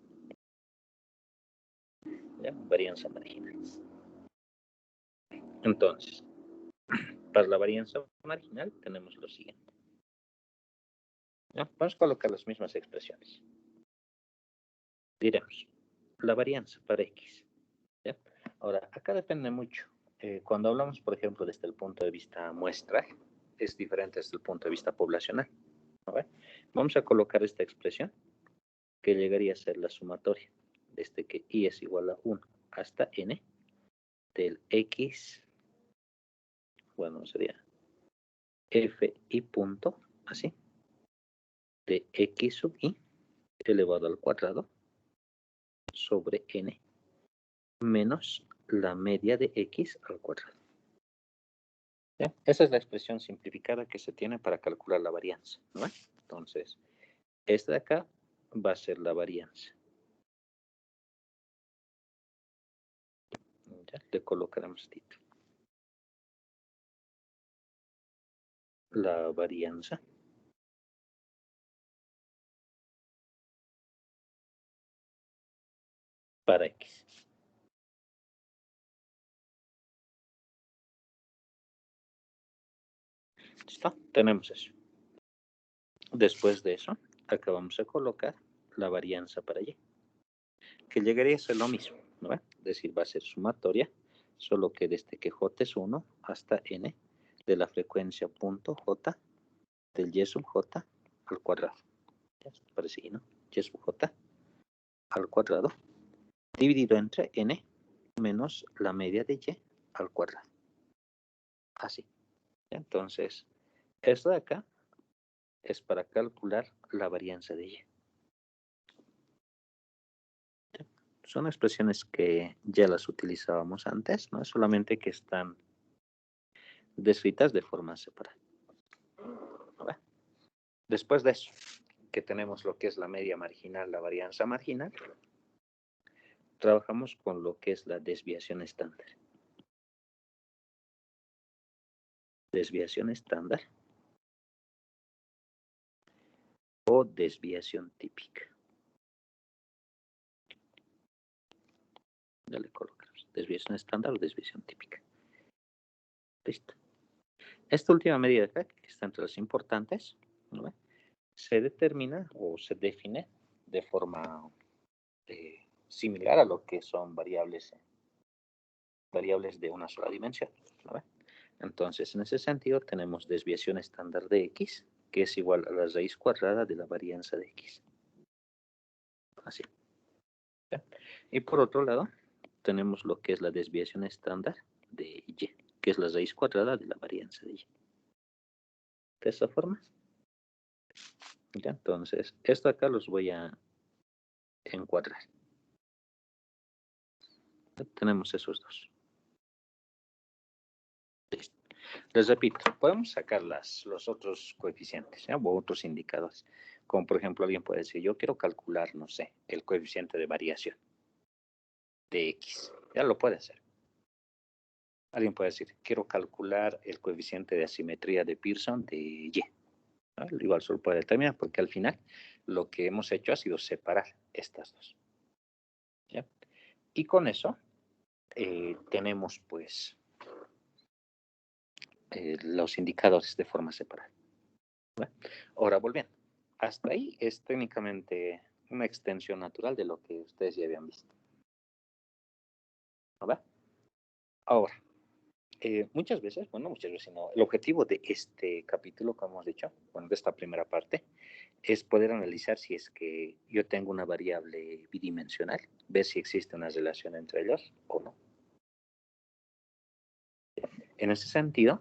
¿Ya? Varianza marginal. Entonces, para la varianza marginal tenemos lo siguiente. ¿Ya? Vamos a colocar las mismas expresiones. Diremos, la varianza para x. ¿Ya? Ahora, acá depende mucho. Cuando hablamos, por ejemplo, desde el punto de vista muestral, es diferente desde el punto de vista poblacional. ¿No? Vamos a colocar esta expresión, que llegaría a ser la sumatoria, desde que i es igual a 1 hasta n, del x, bueno, sería f y punto, así, de x sub i elevado al cuadrado sobre n menos la media de x al cuadrado. ¿Ya? Esa es la expresión simplificada que se tiene para calcular la varianza, ¿no? Entonces, esta de acá va a ser la varianza. Ya le colocaremos título. La varianza para X. ¿Listo? Tenemos eso. Después de eso, acá vamos a colocar la varianza para Y, que llegaría a ser lo mismo, ¿no? Es decir, va a ser sumatoria, solo que desde que J es 1 hasta N de la frecuencia punto J del Y sub J al cuadrado. Ya parece ahí, ¿no? Y sub J al cuadrado dividido entre N menos la media de Y al cuadrado. Así. Entonces, esto de acá es para calcular la varianza de Y. Son expresiones que ya las utilizábamos antes, ¿no? Solamente que están descritas de forma separada. ¿Vale? Después de eso, que tenemos lo que es la media marginal, la varianza marginal, trabajamos con lo que es la desviación estándar. Desviación estándar o desviación típica. Ya le colocamos. Desviación estándar o desviación típica. Listo. Esta última medida acá, que está entre las importantes, ¿no? Se determina o se define de forma similar a lo que son variables de una sola dimensión, ¿no? Entonces, en ese sentido, tenemos desviación estándar de X, que es igual a la raíz cuadrada de la varianza de X. Así. ¿Ya? Y por otro lado, tenemos lo que es la desviación estándar de Y, que es la raíz cuadrada de la varianza de Y. De esa forma. ¿Ya? Entonces, esto acá los voy a encuadrar. Tenemos esos dos. Listo. Les repito, podemos sacar los otros coeficientes, ¿ya? O otros indicadores. Como por ejemplo, alguien puede decir, yo quiero calcular, no sé, el coeficiente de variación de X. Ya lo puede hacer. Alguien puede decir, quiero calcular el coeficiente de asimetría de Pearson de Y. ¿No? Igual solo puede determinar, porque al final lo que hemos hecho ha sido separar estas dos. ¿Ya? Y con eso tenemos pues los indicadores de forma separada. ¿Vale? Ahora volviendo. Hasta ahí es técnicamente una extensión natural de lo que ustedes ya habían visto. ¿No? Ahora, muchas veces, bueno, muchas veces no, el objetivo de este capítulo, como hemos dicho, bueno, de esta primera parte, es poder analizar si es que yo tengo una variable bidimensional, ver si existe una relación entre ellos o no. En ese sentido,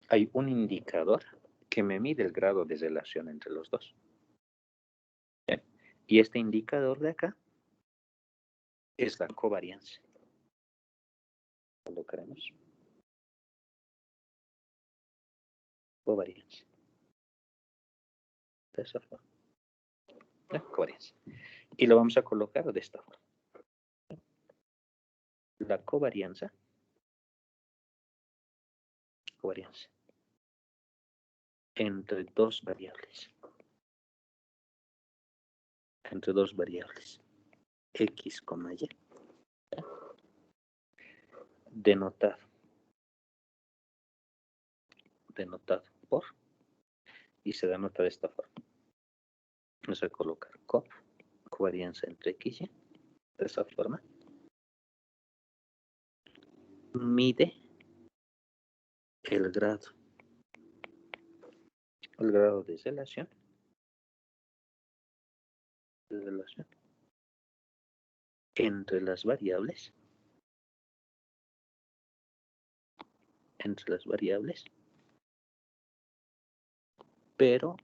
hay un indicador que me mide el grado de relación entre los dos. ¿Bien? Y este indicador de acá es la covarianza. Colocaremos covarianza. De esa forma. ¿Bien? Covarianza. Y lo vamos a colocar de esta forma. La covarianza entre dos variables. Entre dos variables. X, Y. Denotado por, y se denota de esta forma. Vamos a colocar covarianza entre X y, de esa forma. Mide el grado de relación entre las variables pero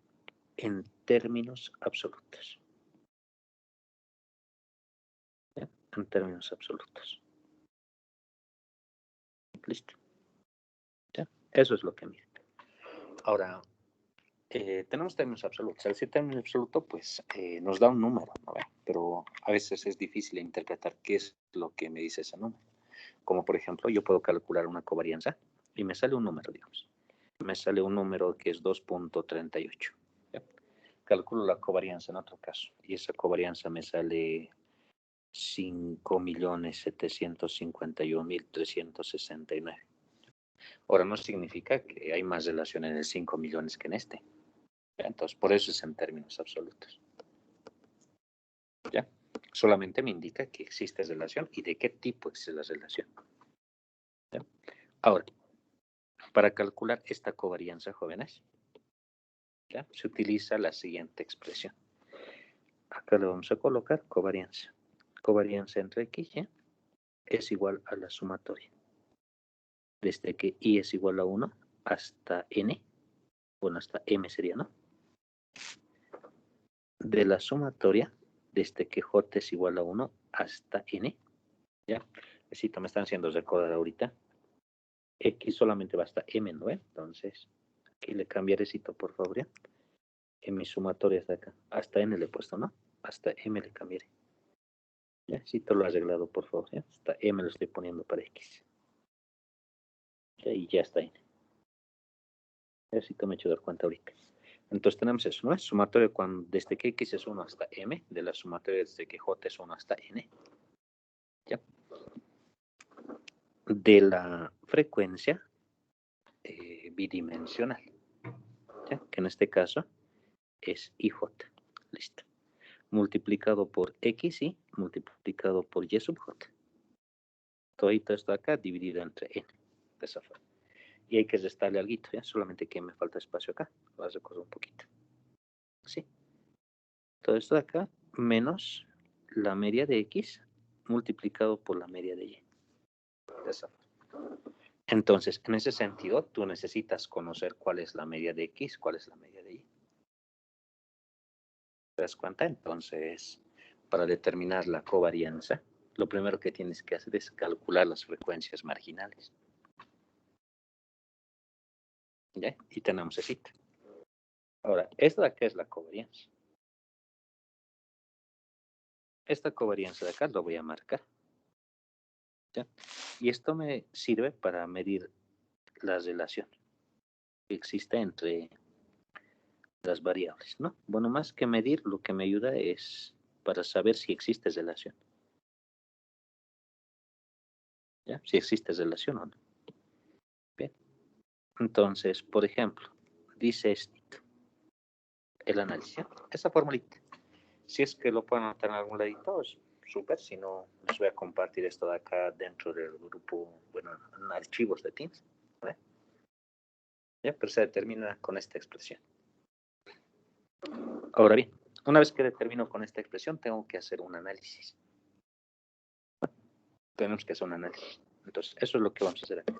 en términos absolutos. ¿Bien? En términos absolutos. Listo. ¿Ya? Eso es lo que mide. Ahora, tenemos términos absolutos. Al decir términos absolutos, pues nos da un número, ¿no? Pero a veces es difícil interpretar qué es lo que me dice ese número. Como por ejemplo, yo puedo calcular una covarianza y me sale un número, digamos. Me sale un número que es 2.38. Calculo la covarianza en otro caso y esa covarianza me sale 5.751.369. Ahora, no significa que hay más relación en el 5 millones que en este. Entonces, por eso es en términos absolutos. ¿Ya? Solamente me indica que existe relación y de qué tipo existe la relación. ¿Ya? Ahora, para calcular esta covarianza, jóvenes, ¿ya? Se utiliza la siguiente expresión. Acá le vamos a colocar covarianza. Covarianza entre X, ¿ya? Es igual a la sumatoria. Desde que I es igual a 1 hasta N, bueno, hasta M sería, ¿no? De la sumatoria, desde que J es igual a 1 hasta N, ¿ya? Necesito, me están haciendo recordar ahorita. X solamente va hasta M, ¿no? Entonces, aquí le cambiaré, por favor, ¿ya? En mi sumatoria está acá. Hasta N le he puesto, ¿no? Hasta M le cambiaré. ¿Ya? Si te lo has arreglado, por favor, ¿ya? Hasta M lo estoy poniendo para X. ¿Ya? Y ya está N. Necesito me he hecho dar cuenta ahorita. Entonces tenemos eso, ¿no? Sumatoria desde que X es 1 hasta M, de la sumatoria desde que J es 1 hasta N. ¿Ya? De la frecuencia bidimensional, ¿ya? Que en este caso es IJ. Listo. Multiplicado por X y multiplicado por Y sub J. Todo esto acá dividido entre N. De esa forma. Y hay que restarle algo, ¿ya? Solamente que me falta espacio acá. Lo vas a recorrer un poquito. ¿Sí? Todo esto de acá menos la media de X multiplicado por la media de Y. De esa forma. Entonces, en ese sentido, tú necesitas conocer cuál es la media de X, cuál es la media de Y. ¿Te das cuenta? Entonces, para determinar la covarianza, lo primero que tienes que hacer es calcular las frecuencias marginales. ¿Ya? Y tenemos ese. Ahora, esta de acá es la covarianza. Esta covarianza de acá lo voy a marcar. ¿Ya? Y esto me sirve para medir la relación que existe entre las variables, ¿no? Bueno, más que medir, lo que me ayuda es para saber si existe relación. ¿Ya? Si existe relación o no. Bien. Entonces, por ejemplo, dice esto, el análisis, ¿ya? Esa formulita. Si es que lo pueden anotar en algún ladito, es súper. Si no, les voy a compartir esto de acá dentro del grupo, bueno, en archivos de Teams. ¿Vale? ¿Ya? Pero se determina con esta expresión. Ahora bien, una vez que determino con esta expresión, tengo que hacer un análisis. Tenemos que hacer un análisis. Entonces, eso es lo que vamos a hacer aquí.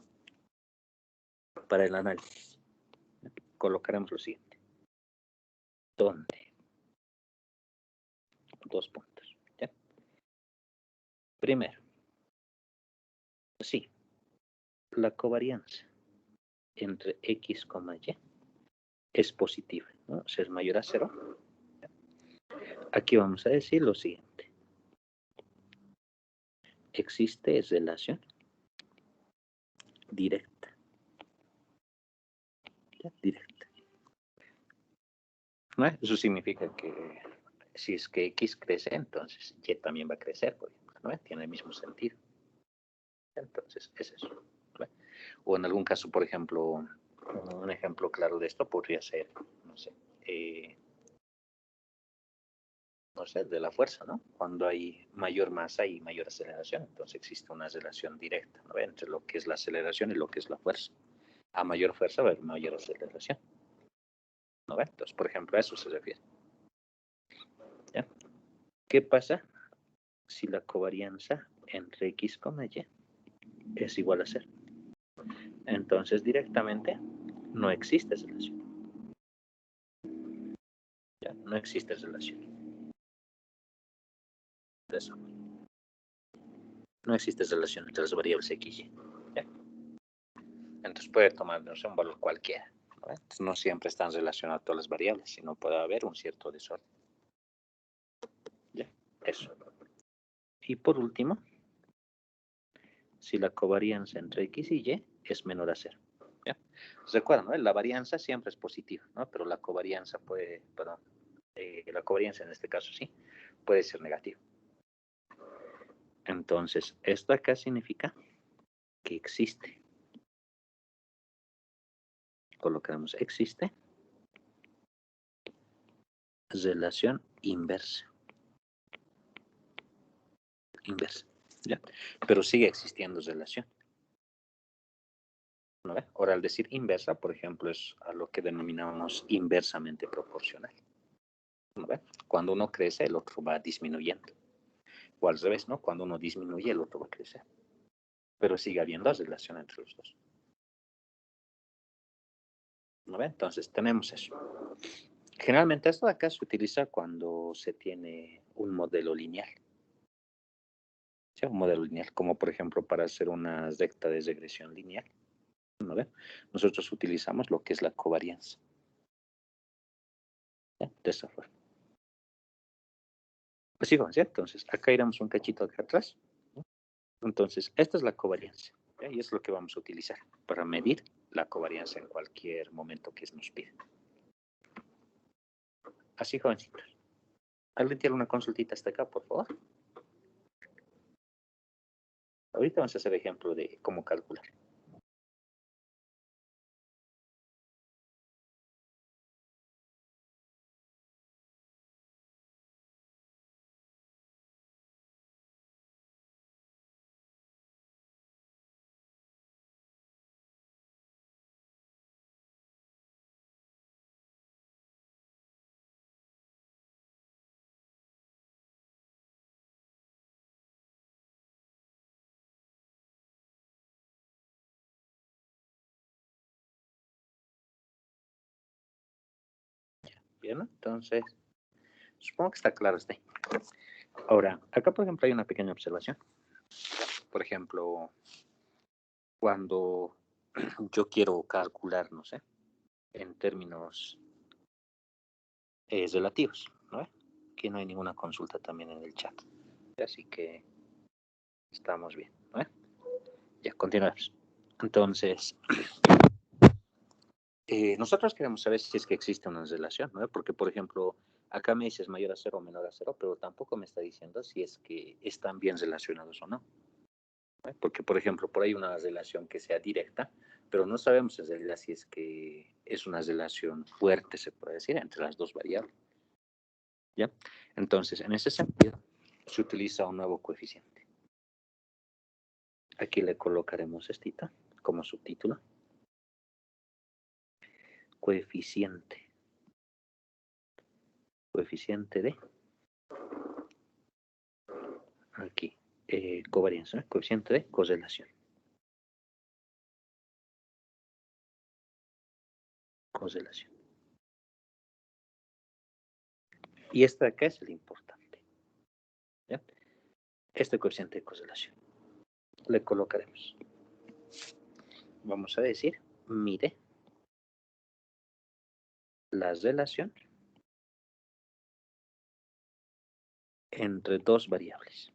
Para el análisis, colocaremos lo siguiente. ¿Dónde? Dos puntos. ¿Ya? Primero, sí, la covarianza entre X, Y es positiva, ¿no? O sea, es mayor a 0. Aquí vamos a decir lo siguiente. Existe relación directa. ¿Ya? Directa. ¿No? Eso significa que si es que X crece, entonces Y también va a crecer, por ejemplo, ¿no? Tiene el mismo sentido. Entonces, es eso. ¿No? O en algún caso, por ejemplo, un ejemplo claro de esto podría ser, no sé, de la fuerza, ¿no? Cuando hay mayor masa y mayor aceleración, entonces existe una relación directa, ¿no? Entre lo que es la aceleración y lo que es la fuerza. A mayor fuerza va a haber mayor aceleración, ¿no? Entonces, por ejemplo, a eso se refiere. ¿Ya? ¿Qué pasa si la covarianza entre X, Y es igual a 0? Entonces, directamente, no existe relación. ¿Ya? No existe relación. De eso. No existe relación entre las variables X y Y. ¿Ya? Entonces puede tomar, no sé, un valor cualquiera. ¿no? Entonces, no siempre están relacionadas todas las variables, sino puede haber un cierto desorden. Ya, eso. Y por último, si la covarianza entre X y Y es menor a 0. ¿Ya? Recuerden, ¿no? La varianza siempre es positiva, ¿no? Pero la covarianza puede, perdón, la covarianza en este caso sí, puede ser negativa. Entonces, esto acá significa que existe. Colocamos existe relación inversa. Inversa, ¿ya? Pero sigue existiendo relación. ¿No ve? Ahora, al decir inversa, por ejemplo, es a lo que denominamos inversamente proporcional. ¿No ve? Cuando uno crece, el otro va disminuyendo. O al revés, ¿no? Cuando uno disminuye, el otro va a crecer. Pero sigue habiendo relación entre los dos. ¿No ve? Entonces, tenemos eso. Generalmente esto de acá se utiliza cuando se tiene un modelo lineal. ¿Sí? Un modelo lineal, como por ejemplo para hacer una recta de regresión lineal. ¿No ve? Nosotros utilizamos lo que es la covarianza. ¿Ya? De esta forma. Pues sí, ¿sí? Entonces, acá iremos un cachito acá atrás. ¿No? Entonces, esta es la covarianza. ¿Ya? Y es lo que vamos a utilizar para medir la covarianza en cualquier momento que nos pida. Así, jovencitos. ¿Alguien tiene una consultita hasta acá, por favor? Ahorita vamos a hacer ejemplo de cómo calcular. Bien, entonces, supongo que está claro este. Ahora, acá por ejemplo hay una pequeña observación. Por ejemplo, cuando yo quiero calcular, no sé, en términos relativos, ¿no? Aquí no hay ninguna consulta también en el chat. Así que estamos bien, ¿no? Ya, continuamos. Entonces, nosotros queremos saber si es que existe una relación, ¿no? Porque, por ejemplo, acá me dices mayor a 0 o menor a 0, pero tampoco me está diciendo si es que están bien relacionados o no. ¿No? Porque, por ejemplo, por ahí una relación que sea directa, pero no sabemos en realidad si es que es una relación fuerte, se puede decir, entre las dos variables. ¿Ya? Entonces, en ese sentido, se utiliza un nuevo coeficiente. Aquí le colocaremos este como subtítulo. Coeficiente. Coeficiente de. Aquí. Covarianza, coeficiente de correlación. Correlación. Y este de acá es el importante. ¿Ya? Este coeficiente de correlación. Le colocaremos. Vamos a decir, mide la relación entre dos variables.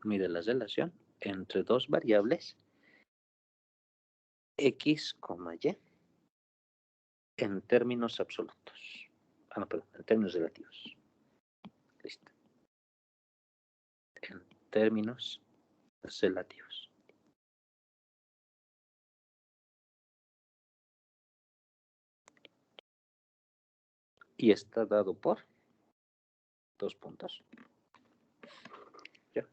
Mide la relación entre dos variables x, y en términos absolutos. Ah, no, perdón, en términos relativos. Listo. En términos relativos. Y está dado por dos puntos. ¿Ya?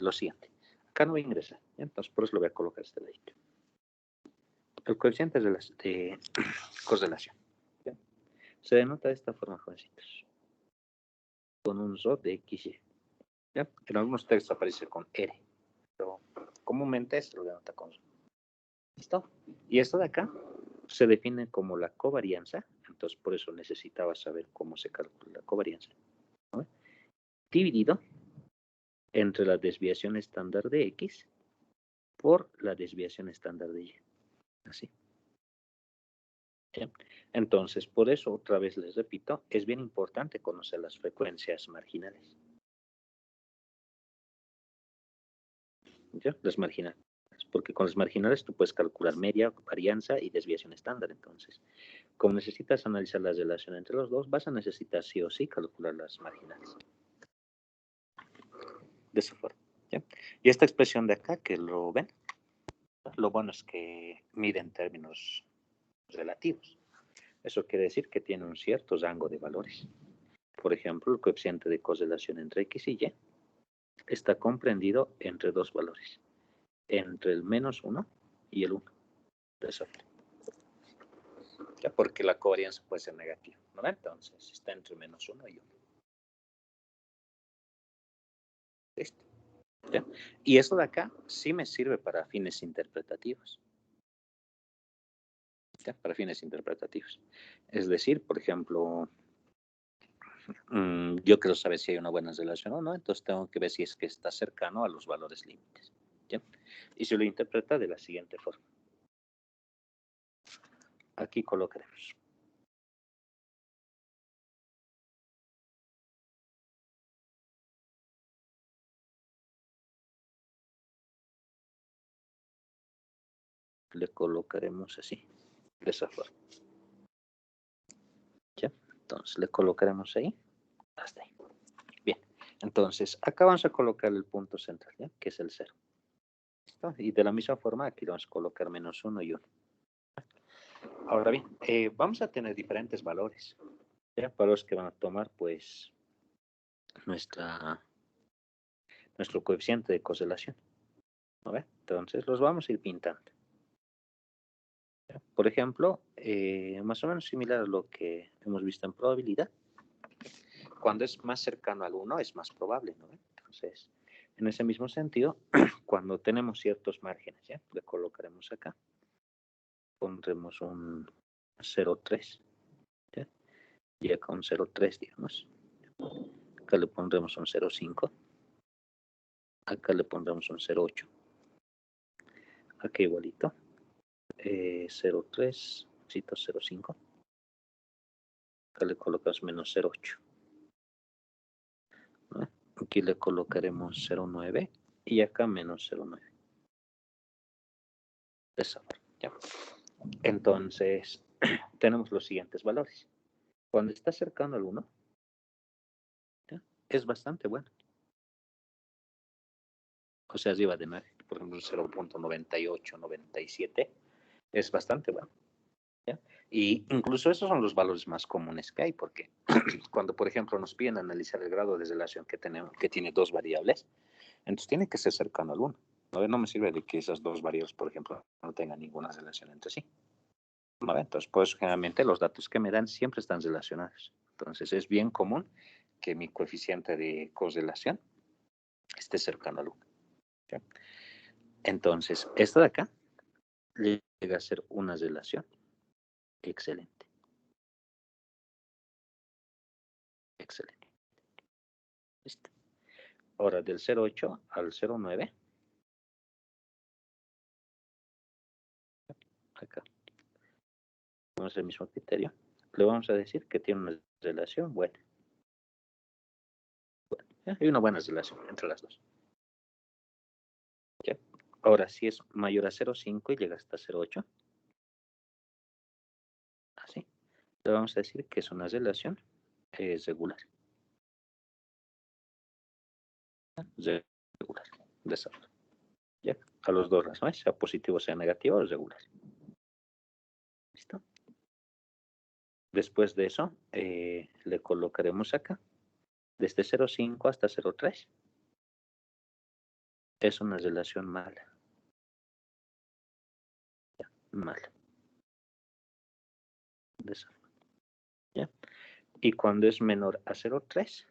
Lo siguiente. Acá no voy a ingresar. ¿Ya? Entonces, por eso lo voy a colocar este ladito. El coeficiente de correlación. ¿Ya? Se denota de esta forma, jovencitos. Con un RO de XY. ¿Ya? En algunos textos aparece con R. Pero comúnmente se lo denota con RO. ¿Listo? Y esto de acá se define como la covarianza. Entonces, por eso necesitaba saber cómo se calcula la covarianza. ¿No? Dividido entre la desviación estándar de X por la desviación estándar de Y. Así. ¿Sí? Entonces, por eso, otra vez les repito, es bien importante conocer las frecuencias marginales. ¿Sí? Las marginales. Porque con las marginales tú puedes calcular media, varianza y desviación estándar. Entonces, como necesitas analizar la relación entre los dos, vas a necesitar sí o sí calcular las marginales. De esa forma. ¿Sí? Y esta expresión de acá, que lo ven, lo bueno es que mide en términos relativos. Eso quiere decir que tiene un cierto rango de valores. Por ejemplo, el coeficiente de correlación entre X y Y está comprendido entre dos valores, entre el -1 y el 1. De esa forma. Ya, porque la covarianza puede ser negativa, ¿no? Entonces, está entre -1 y 1. Listo. ¿Ya? Y esto de acá sí me sirve para fines interpretativos. ¿Ya? Para fines interpretativos. Es decir, por ejemplo, yo quiero saber si hay una buena relación o no, entonces tengo que ver si es que está cercano a los valores límites. ¿Ya? Y se lo interpreta de la siguiente forma. Aquí colocaremos. Le colocaremos así, de esa forma. ¿Ya? Entonces le colocaremos ahí, hasta ahí. Bien, entonces acá vamos a colocar el punto central, ¿ya? Que es el 0. ¿Listo? Y de la misma forma aquí vamos a colocar -1 y 1. Ahora bien, vamos a tener diferentes valores, ¿ya? Para los que van a tomar pues nuestro coeficiente de correlación. ¿No ve? Entonces los vamos a ir pintando. ¿Ya? Por ejemplo, más o menos similar a lo que hemos visto en probabilidad. Cuando es más cercano al 1 es más probable, ¿no? Entonces, en ese mismo sentido, cuando tenemos ciertos márgenes, ¿ya? Le colocaremos acá. Pondremos un 0,3, ¿ya? Y acá un 0,3, digamos. Acá le pondremos un 0,5. Acá le pondremos un 0,8. Aquí igualito. 0,3, 0,5. Acá le colocamos menos 0,8. ¿No? Aquí le colocaremos 0,9 y acá menos 0,9. De esa forma, ¿ya? Entonces, tenemos los siguientes valores. Cuando está cercano al 1, ¿ya? Es bastante bueno. O sea, arriba de 9, por ejemplo, 0,98, 97, es bastante bueno. ¿Ya? Y incluso esos son los valores más comunes que hay, porque cuando, por ejemplo, nos piden analizar el grado de relación que tenemos, que tiene dos variables, entonces tiene que ser cercano al 1. No me sirve de que esas dos variables, por ejemplo, no tengan ninguna relación entre sí. ¿Vale? Entonces, pues generalmente los datos que me dan siempre están relacionados. Entonces, es bien común que mi coeficiente de correlación esté cercano al 1. ¿Sí? Entonces, esto de acá llega a ser una relación excelente. Excelente. ¿Listo? Ahora, del 0,8 al 0,9, acá, vamos al mismo criterio, le vamos a decir que tiene una relación buena. Hay una buena relación entre las dos. ¿Sí? Ahora, si es mayor a 0,5 y llega hasta 0,8, así, le vamos a decir que es una relación regular. Regular, de esa forma. ¿Ya? A los dos razones, sea positivo o sea negativo, es regular. ¿Listo? Después de eso, le colocaremos acá, desde 0,5 hasta 0,3. Es una relación mala. ¿Ya? Mala. De esa forma. ¿Ya? Y cuando es menor a 0,3,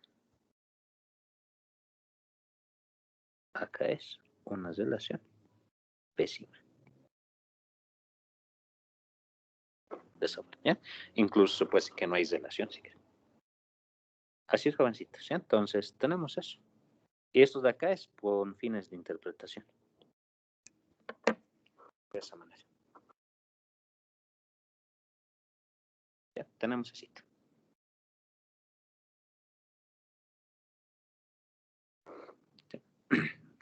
acá es una relación pésima. De esa forma. ¿Ya? Incluso se puede decir que no hay relación siquiera. Así es, jovencitos. ¿Ya? Entonces, tenemos eso. Y esto de acá es con fines de interpretación. De esa manera. Ya tenemos así.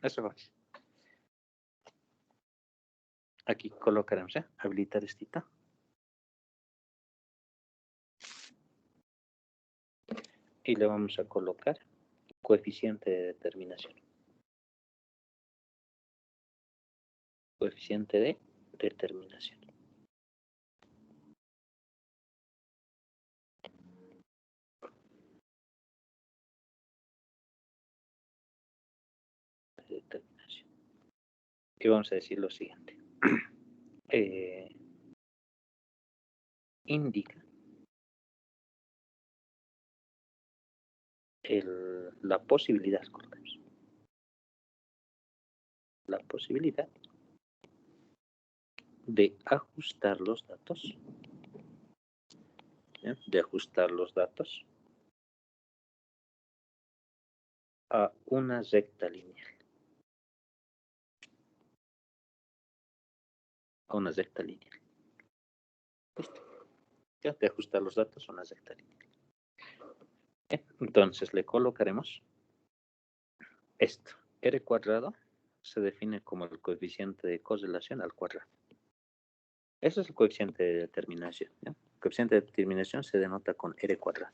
Eso va. Aquí colocaremos, habilitar esta. Y le vamos a colocar coeficiente de determinación. Coeficiente de determinación. Determinación. Y vamos a decir lo siguiente. Indica la posibilidad, la posibilidad de ajustar los datos, de ajustar los datos a una recta lineal, a una recta lineal. ¿Listo? Ya, de ajustar los datos a una recta lineal. Entonces le colocaremos esto. R cuadrado se define como el coeficiente de correlación al cuadrado. Eso es el coeficiente de determinación. ¿Ya? El coeficiente de determinación se denota con R cuadrado.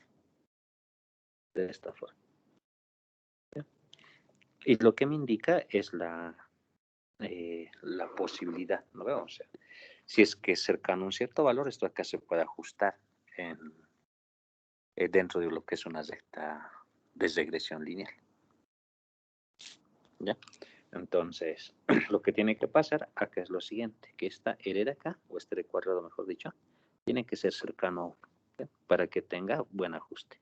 De esta forma. ¿Ya? Y lo que me indica es la posibilidad, ¿no veo? O sea, si es que es cercano a un cierto valor, esto acá se puede ajustar dentro de lo que es una recta de regresión lineal. ¿Ya? Entonces, lo que tiene que pasar acá es lo siguiente, que esta R de acá, o este R cuadrado mejor dicho, tiene que ser cercano a 1, ¿ya? Para que tenga buen ajuste.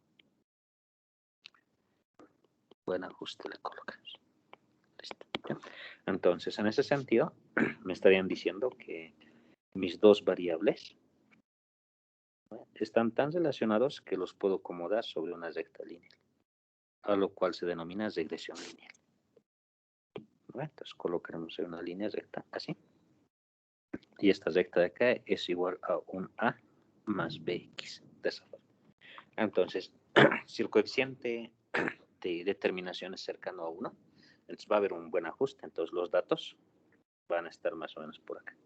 Buen ajuste le colocamos. Listo, ¿ya? Entonces, en ese sentido, me estarían diciendo que mis dos variables están tan relacionados que los puedo acomodar sobre una recta lineal, a lo cual se denomina regresión lineal. Entonces colocaremos en una línea recta, así. Y esta recta de acá es igual a un A más BX, de esa forma. Entonces, si el coeficiente de determinación es cercano a 1, entonces va a haber un buen ajuste, entonces los datos van a estar más o menos por acá.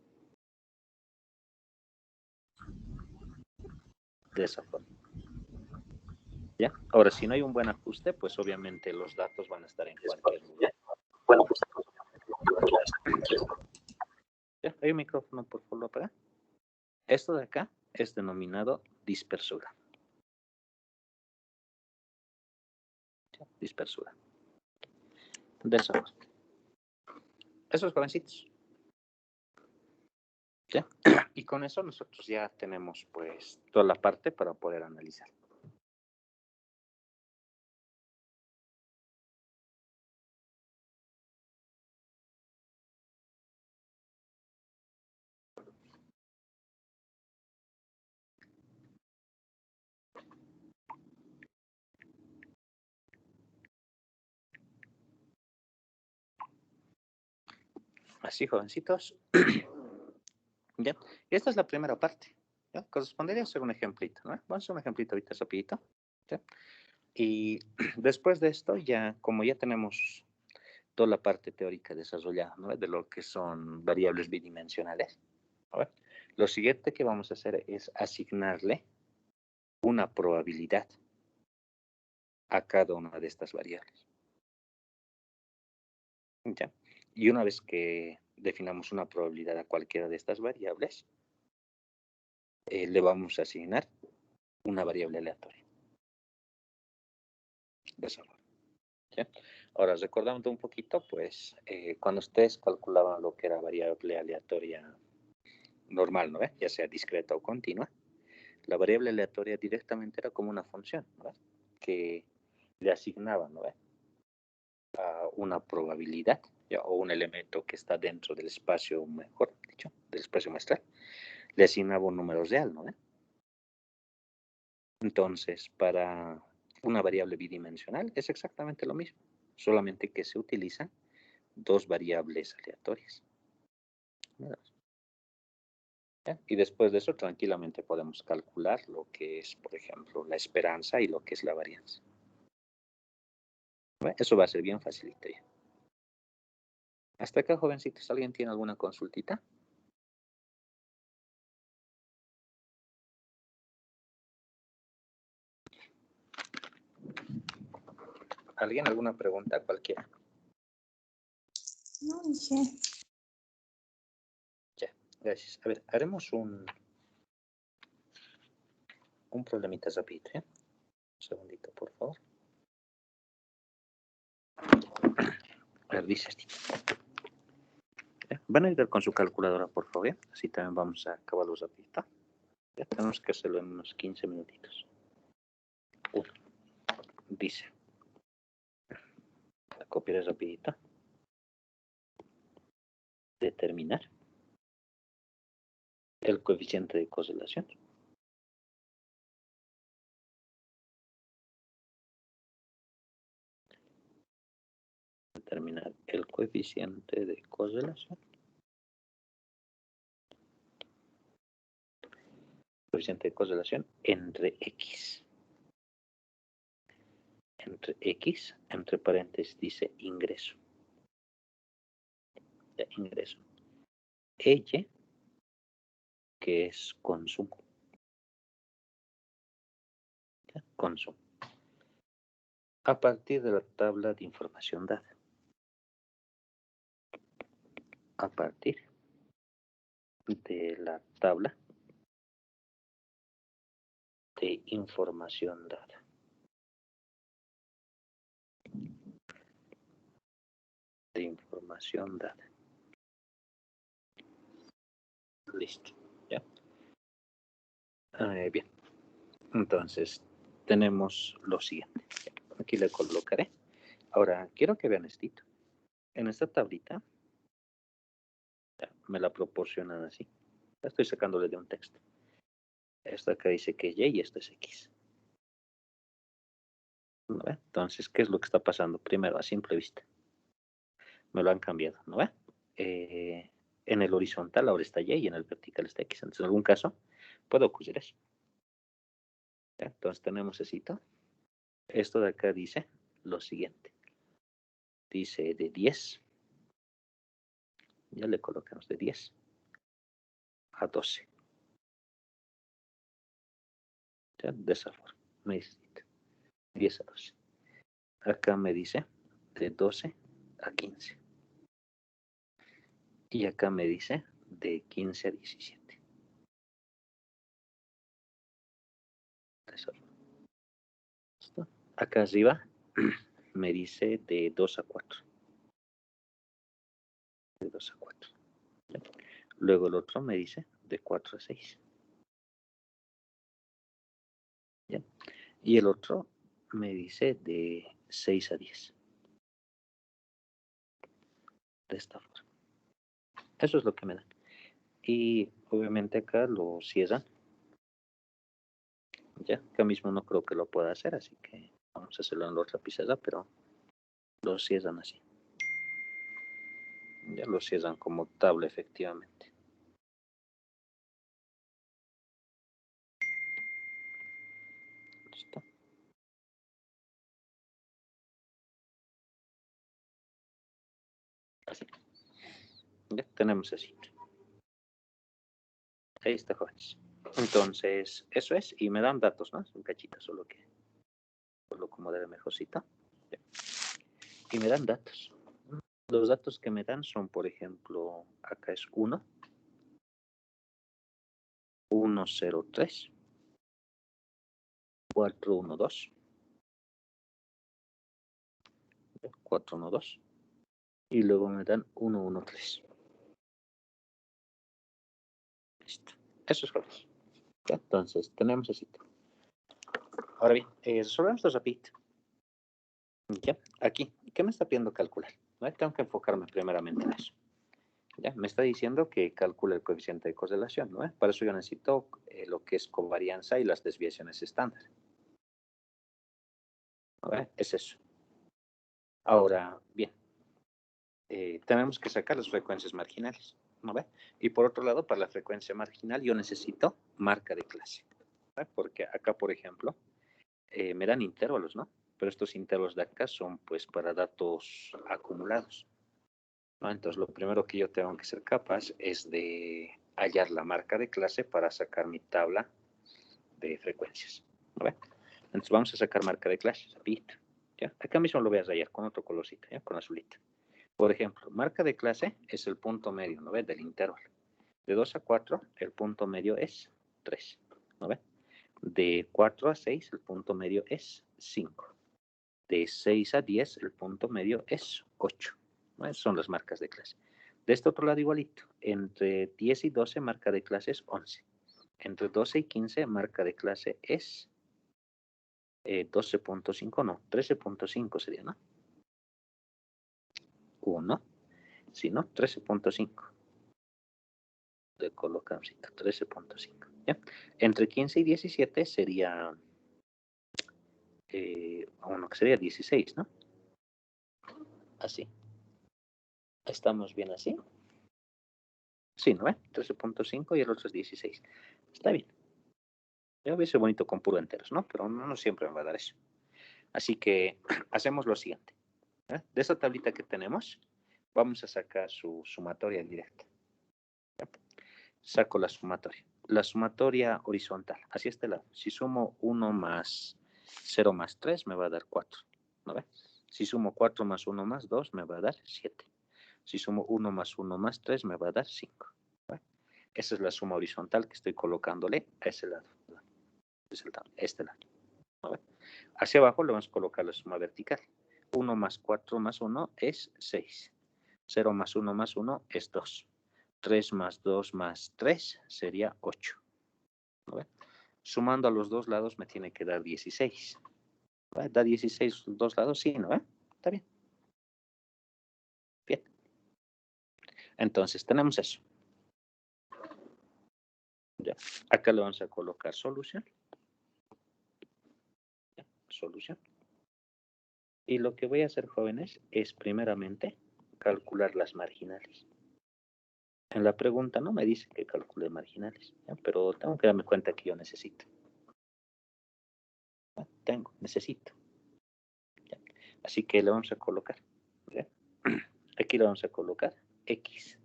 De esa forma. ¿Ya? Ahora, si no hay un buen ajuste, pues obviamente los datos van a estar en cualquier lugar. Bueno, pues, ¿ya? ¿Hay un micrófono, por favor, apaga? Esto de acá es denominado dispersura. ¿Ya? Dispersura. De esa forma. Esos jovencitos. ¿Ya? Y con eso nosotros ya tenemos pues toda la parte para poder analizar. Así, jovencitos. ¿Ya? Y esta es la primera parte. ¿Ya? Correspondería a hacer un ejemplito, ¿no? Vamos a hacer un ejemplito ahorita rapidito. ¿Ya? Y después de esto, ya como ya tenemos toda la parte teórica desarrollada, ¿no? De lo que son variables bidimensionales. A ver, lo siguiente que vamos a hacer es asignarle una probabilidad a cada una de estas variables. ¿Ya? Y una vez que definamos una probabilidad a cualquiera de estas variables, le vamos a asignar una variable aleatoria. De esa forma. ¿Sí? Ahora, recordando un poquito, pues, cuando ustedes calculaban lo que era variable aleatoria normal, ¿no ve? Ya sea discreta o continua, la variable aleatoria directamente era como una función, ¿no ve? Que le asignaban, ¿no ve? A una probabilidad, ¿ya? O un elemento que está dentro del espacio, mejor dicho, del espacio muestral, le asignaba un número real, ¿no ve? Entonces, para una variable bidimensional es exactamente lo mismo, solamente que se utilizan dos variables aleatorias. ¿Ya? Y después de eso, tranquilamente podemos calcular lo que es, por ejemplo, la esperanza y lo que es la varianza. ¿Ve? Eso va a ser bien facilito ya. Hasta acá, jovencitos, ¿alguien tiene alguna consultita? ¿Alguien alguna pregunta cualquiera? No, dije. Ya, gracias. A ver, haremos un problemita rapidito, ¿eh? Un segundito, por favor. A ver, dice esto. Van a ayudar con su calculadora, por favor, ¿eh? Así también vamos a acabarlo rapidito. Ya tenemos que hacerlo en unos 15 minutitos. Dice. La copiaré rapidito. Determinar el coeficiente de correlación. Determinar el coeficiente de correlación. Coeficiente de correlación entre X. Entre X, entre paréntesis, dice ingreso. Ya, ingreso. Y, que es consumo. Ya, consumo. A partir de la tabla de información dada. A partir de la tabla de información dada. De información dada. Listo. ¿Ya? Bien. Entonces, tenemos lo siguiente. Aquí le colocaré. Ahora, quiero que vean esto. En esta tablita, ya, me la proporcionan así. La estoy sacándole de un texto. Esta acá dice que es Y y esto es X. ¿No ve? Entonces, ¿qué es lo que está pasando? Primero, a simple vista. Me lo han cambiado, ¿no ve? En el horizontal ahora está Y y en el vertical está X. Entonces, en algún caso, puede ocurrir eso. ¿Ya? Entonces, tenemos esto. Esto de acá dice lo siguiente. Dice de 10. Ya le colocamos de 10 a 12. ¿Ya? De esa forma. Me dice 10 a 12. Acá me dice de 12 a 15. Y acá me dice de 15 a 17. Eso. ¿Listo? Acá arriba me dice de 2 a 4. De 2 a 4. ¿Ya? Luego el otro me dice de 4 a 6. ¿Ya? Y el otro me dice de 6 a 10. De esta forma. Eso es lo que me da. Y obviamente acá lo cierran. Ya, acá mismo no creo que lo pueda hacer, así que vamos a hacerlo en la otra pizarra, pero lo cierran así. Ya lo cierran como tabla efectivamente. ¿Listo? Así. Ya tenemos así. Ahí está, jóvenes. Entonces, eso es, y me dan datos, ¿no? Es un cachito, solo que lo acomodaré mejorcito. Ya. Y me dan datos. Los datos que me dan son, por ejemplo, acá es 1, 103, 412, 412, y luego me dan 113. Listo. Eso es jóvenes. Entonces, tenemos así. Ahora bien, resolvemos los rapidito. ¿Ya? Aquí, ¿qué me está pidiendo calcular? ¿No? Tengo que enfocarme primeramente en eso. ¿Ya? Me está diciendo que calcule el coeficiente de correlación, ¿no? Para eso yo necesito lo que es covarianza y las desviaciones estándar. ¿No? Es eso. Ahora, bien, tenemos que sacar las frecuencias marginales. ¿no ve? Y por otro lado, para la frecuencia marginal, yo necesito marca de clase, ¿ve? Porque acá, por ejemplo, me dan intervalos, ¿no? Pero estos intervalos de acá son, pues, para datos acumulados, ¿no? Entonces, lo primero que yo tengo que ser capaz es de hallar la marca de clase para sacar mi tabla de frecuencias, ¿no ve? Entonces, vamos a sacar marca de clase, rapidito, ¿ya? Acá mismo lo voy a rayar con otro colorcito, ¿ya? Con azulito. Por ejemplo, marca de clase es el punto medio, ¿no ves? Del intervalo. De 2 a 4, el punto medio es 3, ¿no ves? De 4 a 6, el punto medio es 5. De 6 a 10, el punto medio es 8. ¿No? Esas son las marcas de clase. De este otro lado igualito. Entre 10 y 12, marca de clase es 11. Entre 12 y 15, marca de clase es 12.5, no, 13.5 sería, ¿no? 1, si no, 13.5. De colocar 13.5. ¿Ya? Entre 15 y 17 sería, uno que sería 16, ¿no? Así. ¿Estamos bien así? Sí, ¿no? 13.5 y el otro es 16. Está bien. Ya hubiese bonito con puro enteros, ¿no? Pero no siempre me va a dar eso. Así que hacemos lo siguiente. ¿Ya? De esa tablita que tenemos, vamos a sacar su sumatoria directa. ¿Ya? Saco la sumatoria. La sumatoria horizontal, hacia este lado. Si sumo 1 más 0 más 3, me va a dar 4. ¿No ve? Si sumo 4 más 1 más 2, me va a dar 7. Si sumo 1 más 1 más 3, me va a dar 5. ¿Ve? Esa es la suma horizontal que estoy colocándole a ese lado. Este lado. ¿No ve? Hacia abajo le vamos a colocar la suma vertical. 1 más 4 más 1 es 6. 0 más 1 más 1 es 2. 3 más 2 más 3 sería 8. ¿No ve? Sumando a los dos lados me tiene que dar 16. ¿Va? ¿Da 16 los dos lados? Sí, ¿no? Está bien. Bien. Entonces, tenemos eso. Ya. Acá le vamos a colocar solución. Ya. Solución. Y lo que voy a hacer, jóvenes, es primeramente calcular las marginales. En la pregunta no me dice que calcule marginales, ¿ya? Pero tengo que darme cuenta que yo necesito. ¿Ya? Necesito. ¿Ya? Así que le vamos a colocar. ¿Ya? Aquí le vamos a colocar X.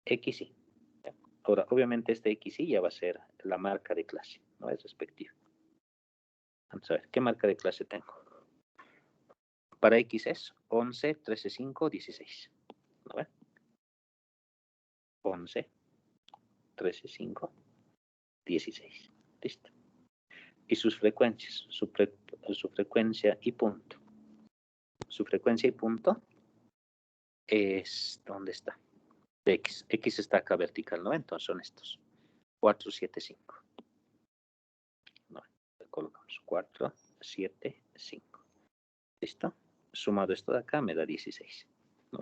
XY. ¿Ya? Ahora, obviamente este XY ya va a ser la marca de clase, ¿no? Es respectiva. Vamos a ver, ¿qué marca de clase tengo? Para X es 11, 13, 5, 16. ¿No ve? 11, 13, 5, 16. Listo. Y sus frecuencias, su frecuencia y punto. Su frecuencia y punto es, ¿dónde está? De X. X está acá vertical, ¿no? Entonces son estos. 4, 7, 5. No, colocamos 4, 7, 5. ¿Listo? Sumado esto de acá me da 16. ¿No?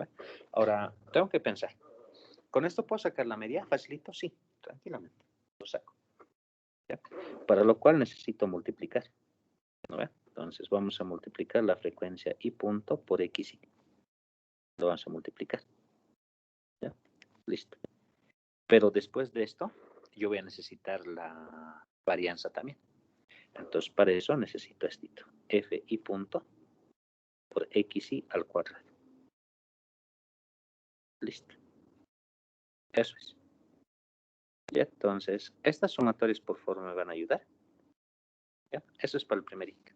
Ahora, tengo que pensar. ¿Con esto puedo sacar la media? ¿Facilito? Sí, tranquilamente. Lo saco. ¿Ya? Para lo cual necesito multiplicar. ¿No? Entonces vamos a multiplicar la frecuencia y punto por X. Lo vamos a multiplicar. ¿Ya? Listo. Pero después de esto, yo voy a necesitar la varianza también. Entonces, para eso necesito esto. F y punto por XY al cuadrado. Listo. Eso es. ¿Ya? Entonces, estas sumatorias por favor me van a ayudar. ¿Ya? Eso es para el primerito.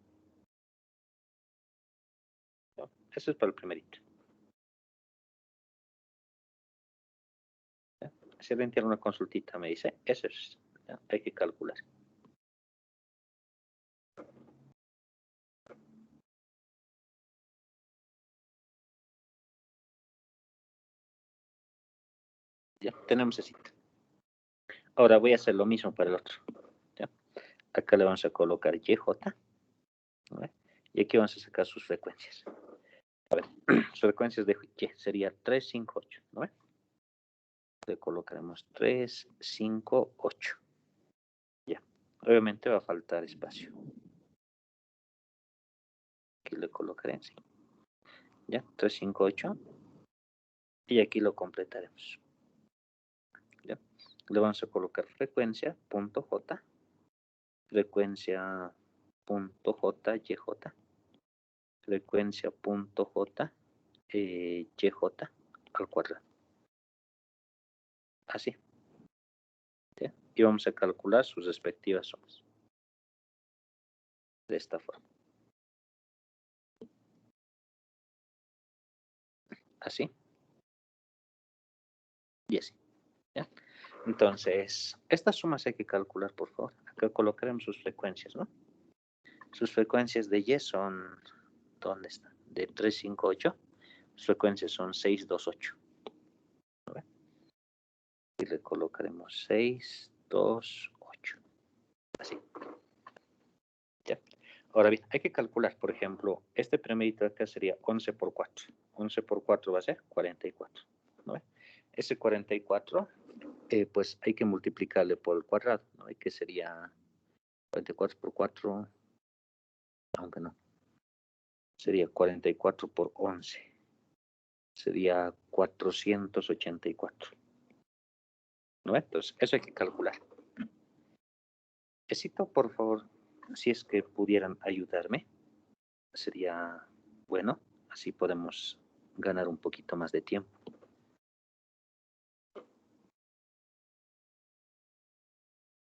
¿Ya? Eso es para el primerito. ¿Ya? Si alguien tiene una consultita, me dice, eso es. ¿Ya? Hay que calcular. Ya, tenemos ese. Ahora voy a hacer lo mismo para el otro. ¿Ya? Acá le vamos a colocar YJ. ¿No? Y aquí vamos a sacar sus frecuencias. A ver, sus frecuencias de Y sería 3, 5, 8. ¿No? Le colocaremos 3, 5, 8. Ya. Obviamente va a faltar espacio. Aquí le colocaré así. Ya, 3, 5, 8. Y aquí lo completaremos. ¿Ya? Le vamos a colocar frecuencia, punto J, frecuencia, punto J, YJ, frecuencia, punto J, YJ al cuadrado. Así. ¿Ya? Y vamos a calcular sus respectivas sumas. De esta forma. Así. Y así. ¿Ya? Entonces, estas sumas hay que calcular, por favor. Acá colocaremos sus frecuencias, ¿no? Sus frecuencias de Y son, ¿dónde está? De 358. Sus frecuencias son 628. ¿No? Y le colocaremos 628. Así. ¿Ya? Ahora bien, hay que calcular, por ejemplo, este primerito de acá sería 11 por 4. 11 por 4 va a ser 44. ¿No? Ese 44, pues hay que multiplicarle por el cuadrado, ¿no? Que sería 44 por 4, aunque no. Sería 44 por 11. Sería 484. ¿No? Entonces, eso hay que calcular. Necesito, por favor, si es que pudieran ayudarme, sería bueno. Así podemos ganar un poquito más de tiempo.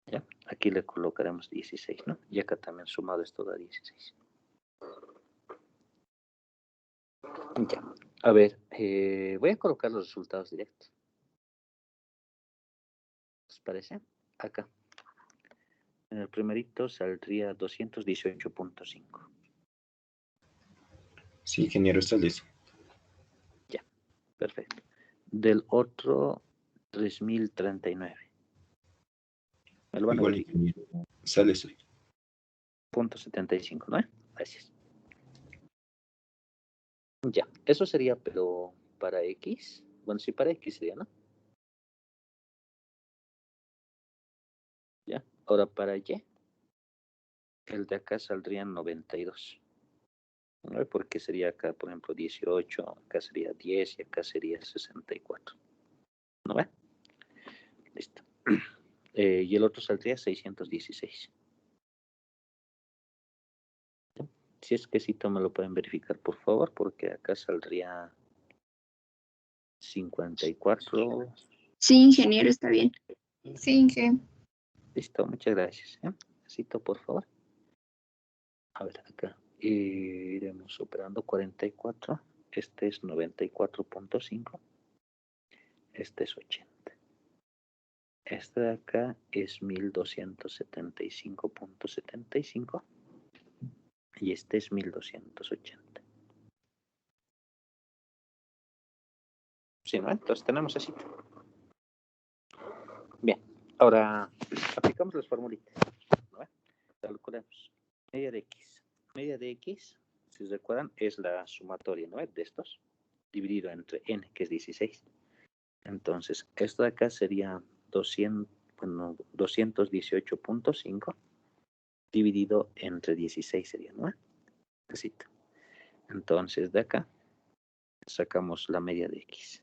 ¿Ya? Aquí le colocaremos 16, ¿no? Y acá también sumado esto da 16. Ya. A ver, voy a colocar los resultados directos. ¿Les parece? Acá. En el primerito saldría 218.5. Sí, ingeniero, está listo. Ya, perfecto. Del otro, 3039. Me lo van a Igual, verificar. ingeniero. Sale eso. .75, ¿no? Gracias. Ya, eso sería, pero para X. Bueno, sí, para X sería, ¿no? Ya, ahora para Y. El de acá saldrían 92. ¿No? Porque sería acá, por ejemplo, 18, acá sería 10 y acá sería 64. ¿No ve? Listo. Y el otro saldría 616. Si es que sí, me lo pueden verificar, por favor, porque acá saldría 54. Sí, ingeniero, está bien. Sí, Inge. Listo, muchas gracias. Necesito, por favor. A ver, acá. Iremos operando 44. Este es 94.5. Este es 80. Este de acá es 1275.75. Y este es 1280. Sí, ¿no? Entonces tenemos así. Bien, ahora aplicamos las formulitas. ¿No? Calculemos. Media de X. Media de X, si se recuerdan, es la sumatoria, ¿no? De estos, dividido entre N, que es 16. Entonces, esto de acá sería 218.5 dividido entre 16 sería, ¿no? Así. Entonces, de acá sacamos la media de X.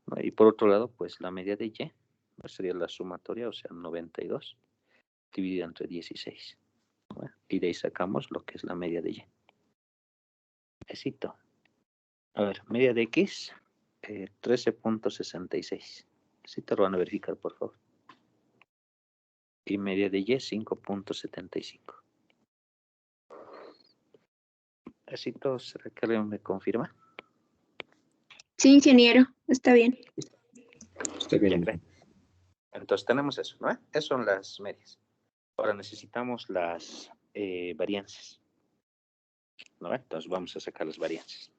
¿No? Y por otro lado, pues la media de Y, ¿no? Sería la sumatoria, o sea, 92 dividido entre 16. ¿No? Y de ahí sacamos lo que es la media de Y. Éxito. A ver, media de X, 13.66. Si te lo van a verificar, por favor. Y media de Y, 5.75. Éxito, ¿será que alguien me confirma? Sí, ingeniero, está bien. Está bien. Ya, entonces tenemos eso, ¿no? Esas son las medias. Ahora necesitamos las varianzas. ¿No? Entonces vamos a sacar las varianzas.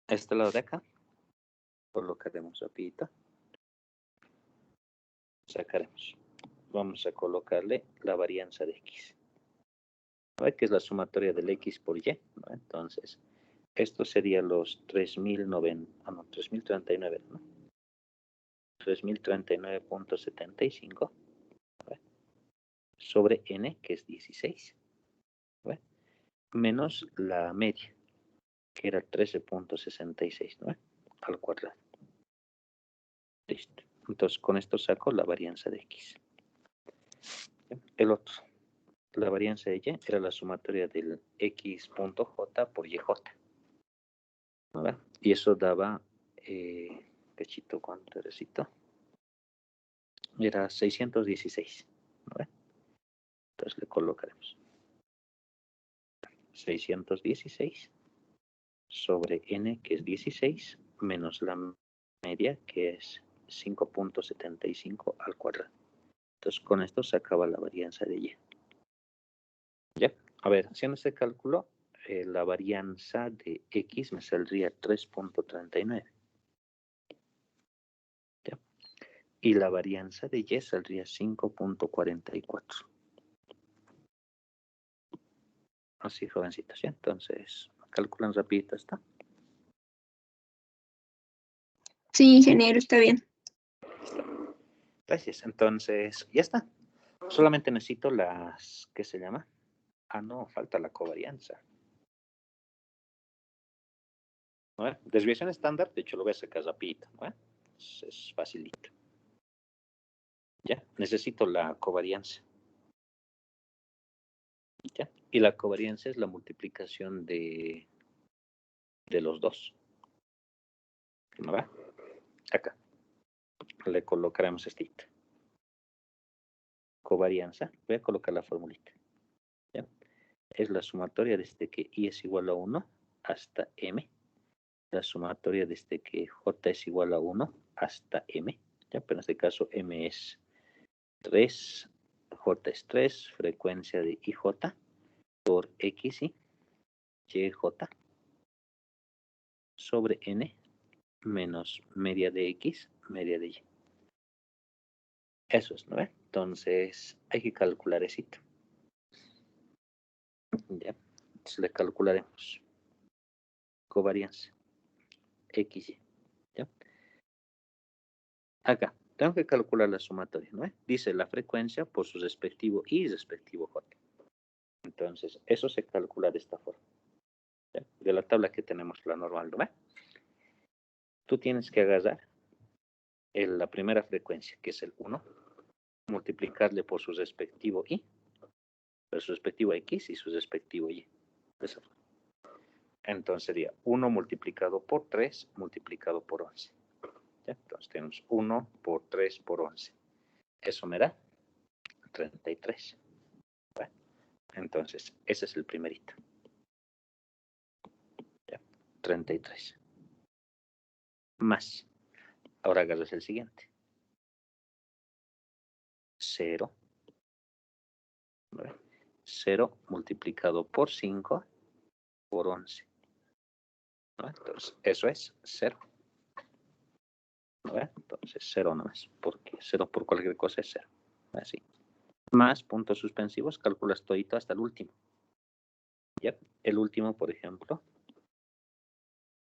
Este lado de acá, colocaremos rapidito. Sacaremos. Vamos a colocarle la varianza de X. ¿No? Que es la sumatoria del X por Y. ¿No? Entonces, esto sería los 3039, ¿no? 3039.75 sobre N, que es 16, ¿no? Menos la media, que era 13.66, ¿no? al cuadrado. Listo. Entonces, con esto saco la varianza de X. El otro, la varianza de Y era la sumatoria del X.J por YJ. ¿Verdad? Y eso daba, cachito, ¿cuánto era? Era 616. ¿Verdad? Entonces le colocaremos 616 sobre n, que es 16, menos la media, que es 5.75 al cuadrado. Entonces, con esto se acaba la varianza de Y. ¿Ya? A ver, haciendo este cálculo, la varianza de X me saldría 3.39. ¿Ya? Y la varianza de Y saldría 5.44. Así, jovencitas, ¿ya? Entonces, calculan rapidito, ¿está? Sí, ingeniero, está bien. Gracias. Entonces, ya está. Solamente necesito las, ¿qué se llama? Ah, no, falta la covarianza. ¿No? Desviación estándar, de hecho lo voy a sacar rapidito, ¿no? Es facilito. Ya, necesito la covarianza. ¿Ya? Y la covarianza es la multiplicación de los dos. ¿No va? Acá. Le colocaremos este. Covarianza. Voy a colocar la formulita. ¿Ya? Es la sumatoria desde que I es igual a 1 hasta M. La sumatoria desde que J es igual a 1 hasta M. ¿Ya? Pero en este caso M es 3, J es 3, frecuencia de IJ por X y YJ sobre N menos media de X, media de Y. Eso es, ¿no? Entonces hay que calcular eso. Ya, entonces le calcularemos covarianza XY. ¿Ya? Acá, tengo que calcular la sumatoria, ¿no? Dice la frecuencia por su respectivo I y respectivo J. Entonces, eso se calcula de esta forma. ¿Ya? De la tabla que tenemos, la normal, ¿no? Tú tienes que agarrar la primera frecuencia, que es el 1, multiplicarle por su respectivo I, por su respectivo X y su respectivo Y. Eso. Entonces sería 1 multiplicado por 3 multiplicado por 11. ¿Ya? Entonces tenemos 1 por 3 por 11. Eso me da 33. ¿Va? Entonces, ese es el primerito. ¿Ya? 33. Más. Ahora agarras el siguiente. 0. 0 multiplicado por 5 por 11. ¿No? Entonces, eso es 0. ¿No? Entonces, 0 nomás, porque 0 por cualquier cosa es 0. Así. Más puntos suspensivos, calculas todito hasta el último. ¿Ya? El último, por ejemplo,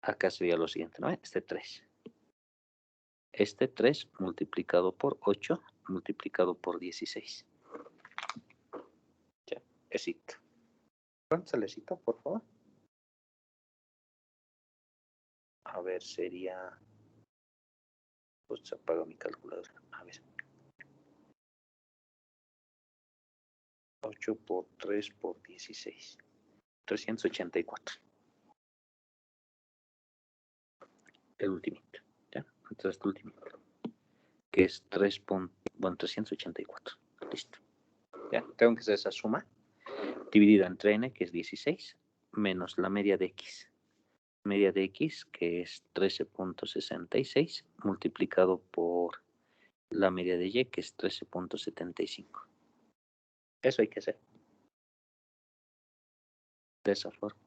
acá sería lo siguiente, ¿no? Este 3. Este 3 multiplicado por 8 multiplicado por 16. Ya, éxito. ¿Cuánto salecito, por favor? A ver, sería... Pues se apaga mi calculadora. A ver. 8 por 3 por 16. 384. El ultimito. ¿Ya? Entonces, el ultimito. Que es 384. Listo. ¿Ya? Tengo que hacer esa suma dividida entre n, que es 16, menos la media de x. Media de x, que es 13.66, multiplicado por la media de y, que es 13.75. Eso hay que hacer. De esa forma.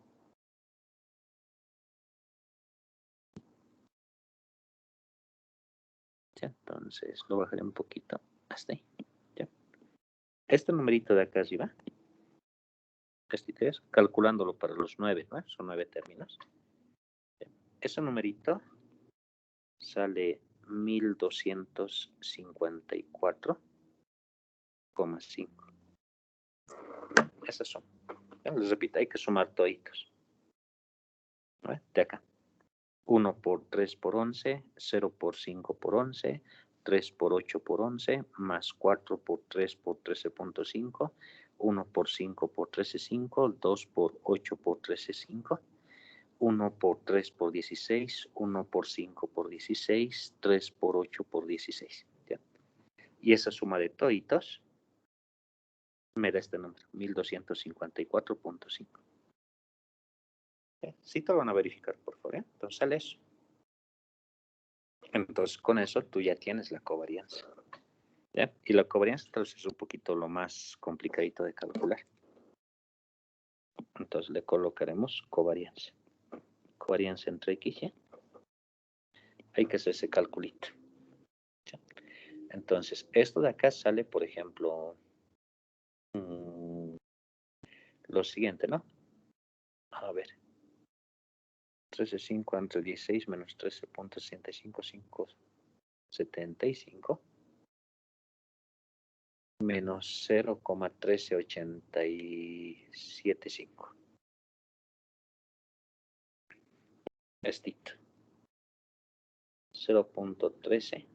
¿Ya? Entonces lo bajaré un poquito hasta ahí. ¿Ya? Este numerito de acá arriba, este es, calculándolo para los 9, ¿no? Son 9 términos. ¿Ya? Ese numerito sale 1254,5. Esas son. Ya les repito, hay que sumar toditos. ¿No? De acá. 1 por 3 por 11, 0 por 5 por 11, 3 por 8 por 11, más 4 por 3 por 13.5, 1 por 5 por 13.5, 2 por 8 por 13.5, 1 por 3 por 16, 1 por 5 por 16, 3 por 8 por 16. ¿Ya? Y esa suma de toditos me da este número, 1254.5. Sí te lo van a verificar, por favor. Entonces sale eso. Entonces con eso tú ya tienes la covarianza. ¿Ya? Y la covarianza entonces es un poquito lo más complicadito de calcular. Entonces le colocaremos covarianza. Covarianza entre X y Y. Hay que hacer ese calculito. ¿Ya? Entonces esto de acá sale, por ejemplo, lo siguiente, ¿no? A ver. 13.5 entre 16 menos 13.65575 menos 0,13875. Estito. 0.13.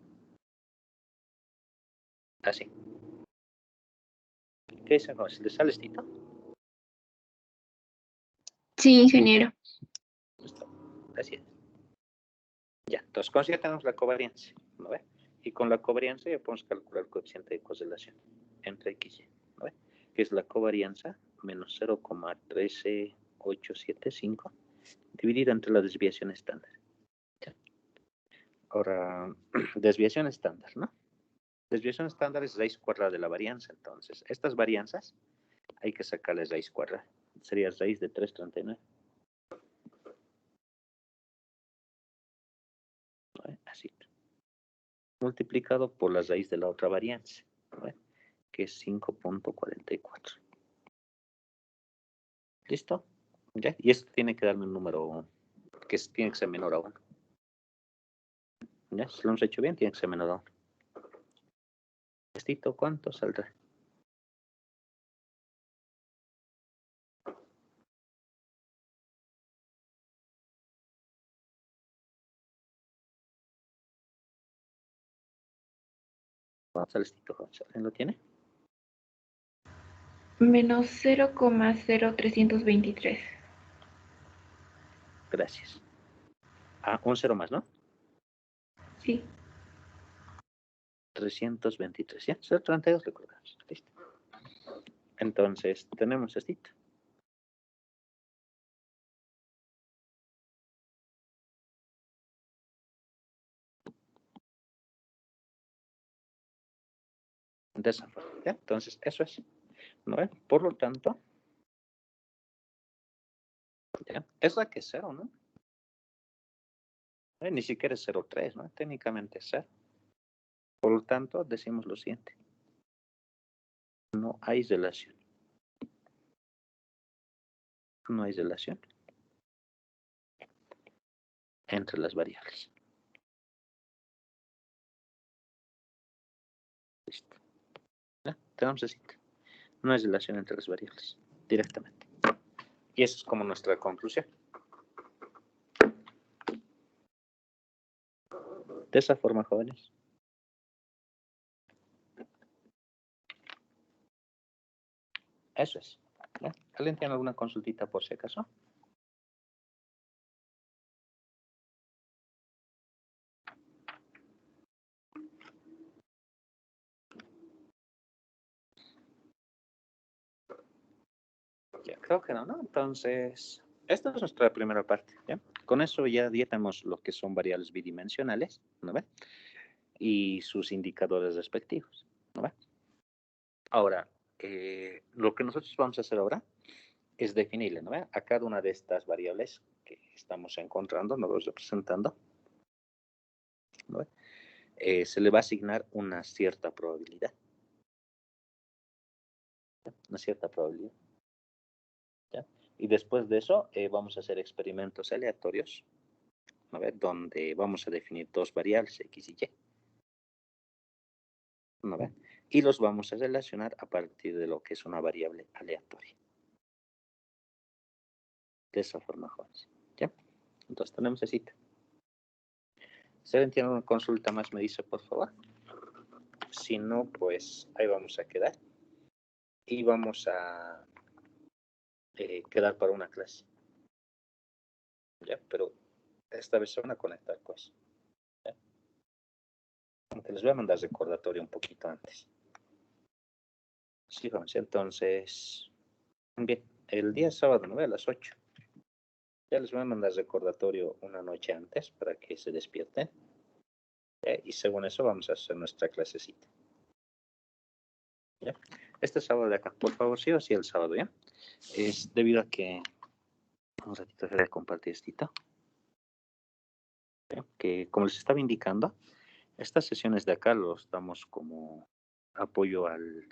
Así. ¿Qué es eso? ¿Le sale estito? Sí, ingeniero. Listo. Así es. Ya, entonces con eso ya tenemos la covarianza, ¿no ve? Y con la covarianza ya podemos calcular el coeficiente de correlación entre X y Y, ¿no ve? Que es la covarianza menos 0,13875 dividida entre la desviación estándar. Ya. Ahora, desviación estándar, ¿no? Desviación estándar es raíz cuadrada de la varianza, entonces estas varianzas hay que sacarles raíz cuadrada. Sería raíz de 339. ¿No ve? Así. Multiplicado por la raíz de la otra varianza, ¿no ve? Que es 5.44. ¿Listo? ¿Ya? Y esto tiene que darme un número que tiene que ser menor a 1. ¿Ya? Si lo hemos hecho bien, tiene que ser menor a 1. ¿Estito cuánto saldrá? ¿Cuánto sale estito? ¿Alguien lo tiene? Menos 0,0323. Gracias. Ah, un 0 más, ¿no? Sí. 323. ¿Ya? 032 le colocamos. Listo. Entonces, tenemos estito. De esa forma. ¿Ya? Entonces, eso es. ¿No ve? Por lo tanto, ¿ya? Es la que es 0, ¿no? Ni siquiera es 0,3, ¿no? Técnicamente es 0. Por lo tanto, decimos lo siguiente. No hay relación. No hay relación entre las variables. Listo. ¿Ya? Tenemos así. No hay relación entre las variables. Directamente. Y eso es como nuestra conclusión. De esa forma, jóvenes. Eso es. ¿Ya? ¿Alguien tiene alguna consultita por si acaso? Ya, creo que no, ¿no? Entonces, esta es nuestra primera parte, ¿ya? Con eso ya tenemos lo que son variables bidimensionales, ¿no ve? Y sus indicadores respectivos, ¿no ve? Ahora, lo que nosotros vamos a hacer ahora es definirle, ¿no ve? A cada una de estas variables que estamos encontrando, ¿no? Representando, ¿no ve? Se le va a asignar una cierta probabilidad. Una cierta probabilidad. ¿Ya? Y después de eso vamos a hacer experimentos aleatorios, ¿no ve? Donde vamos a definir dos variables, X y Y. ¿No ve? Y los vamos a relacionar a partir de lo que es una variable aleatoria. De esa forma, jóvenes. ¿Ya? Entonces tenemos cita. Si alguien tiene una consulta más, me dice, por favor. Si no, pues ahí vamos a quedar. Y vamos a quedar para una clase. Ya, pero esta vez se van a conectar, pues. ¿Ya? Aunque les voy a mandar recordatorio un poquito antes. Sí, vamos, entonces. Bien, el día sábado 9 a las 8. Ya les voy a mandar recordatorio una noche antes para que se despierten. Y según eso vamos a hacer nuestra clasecita. ¿Ya? Este sábado de acá, por favor, sí o sí el sábado, ¿ya? Es debido a que un ratito voy a compartir esto. Que como les estaba indicando, estas sesiones de acá los damos como apoyo al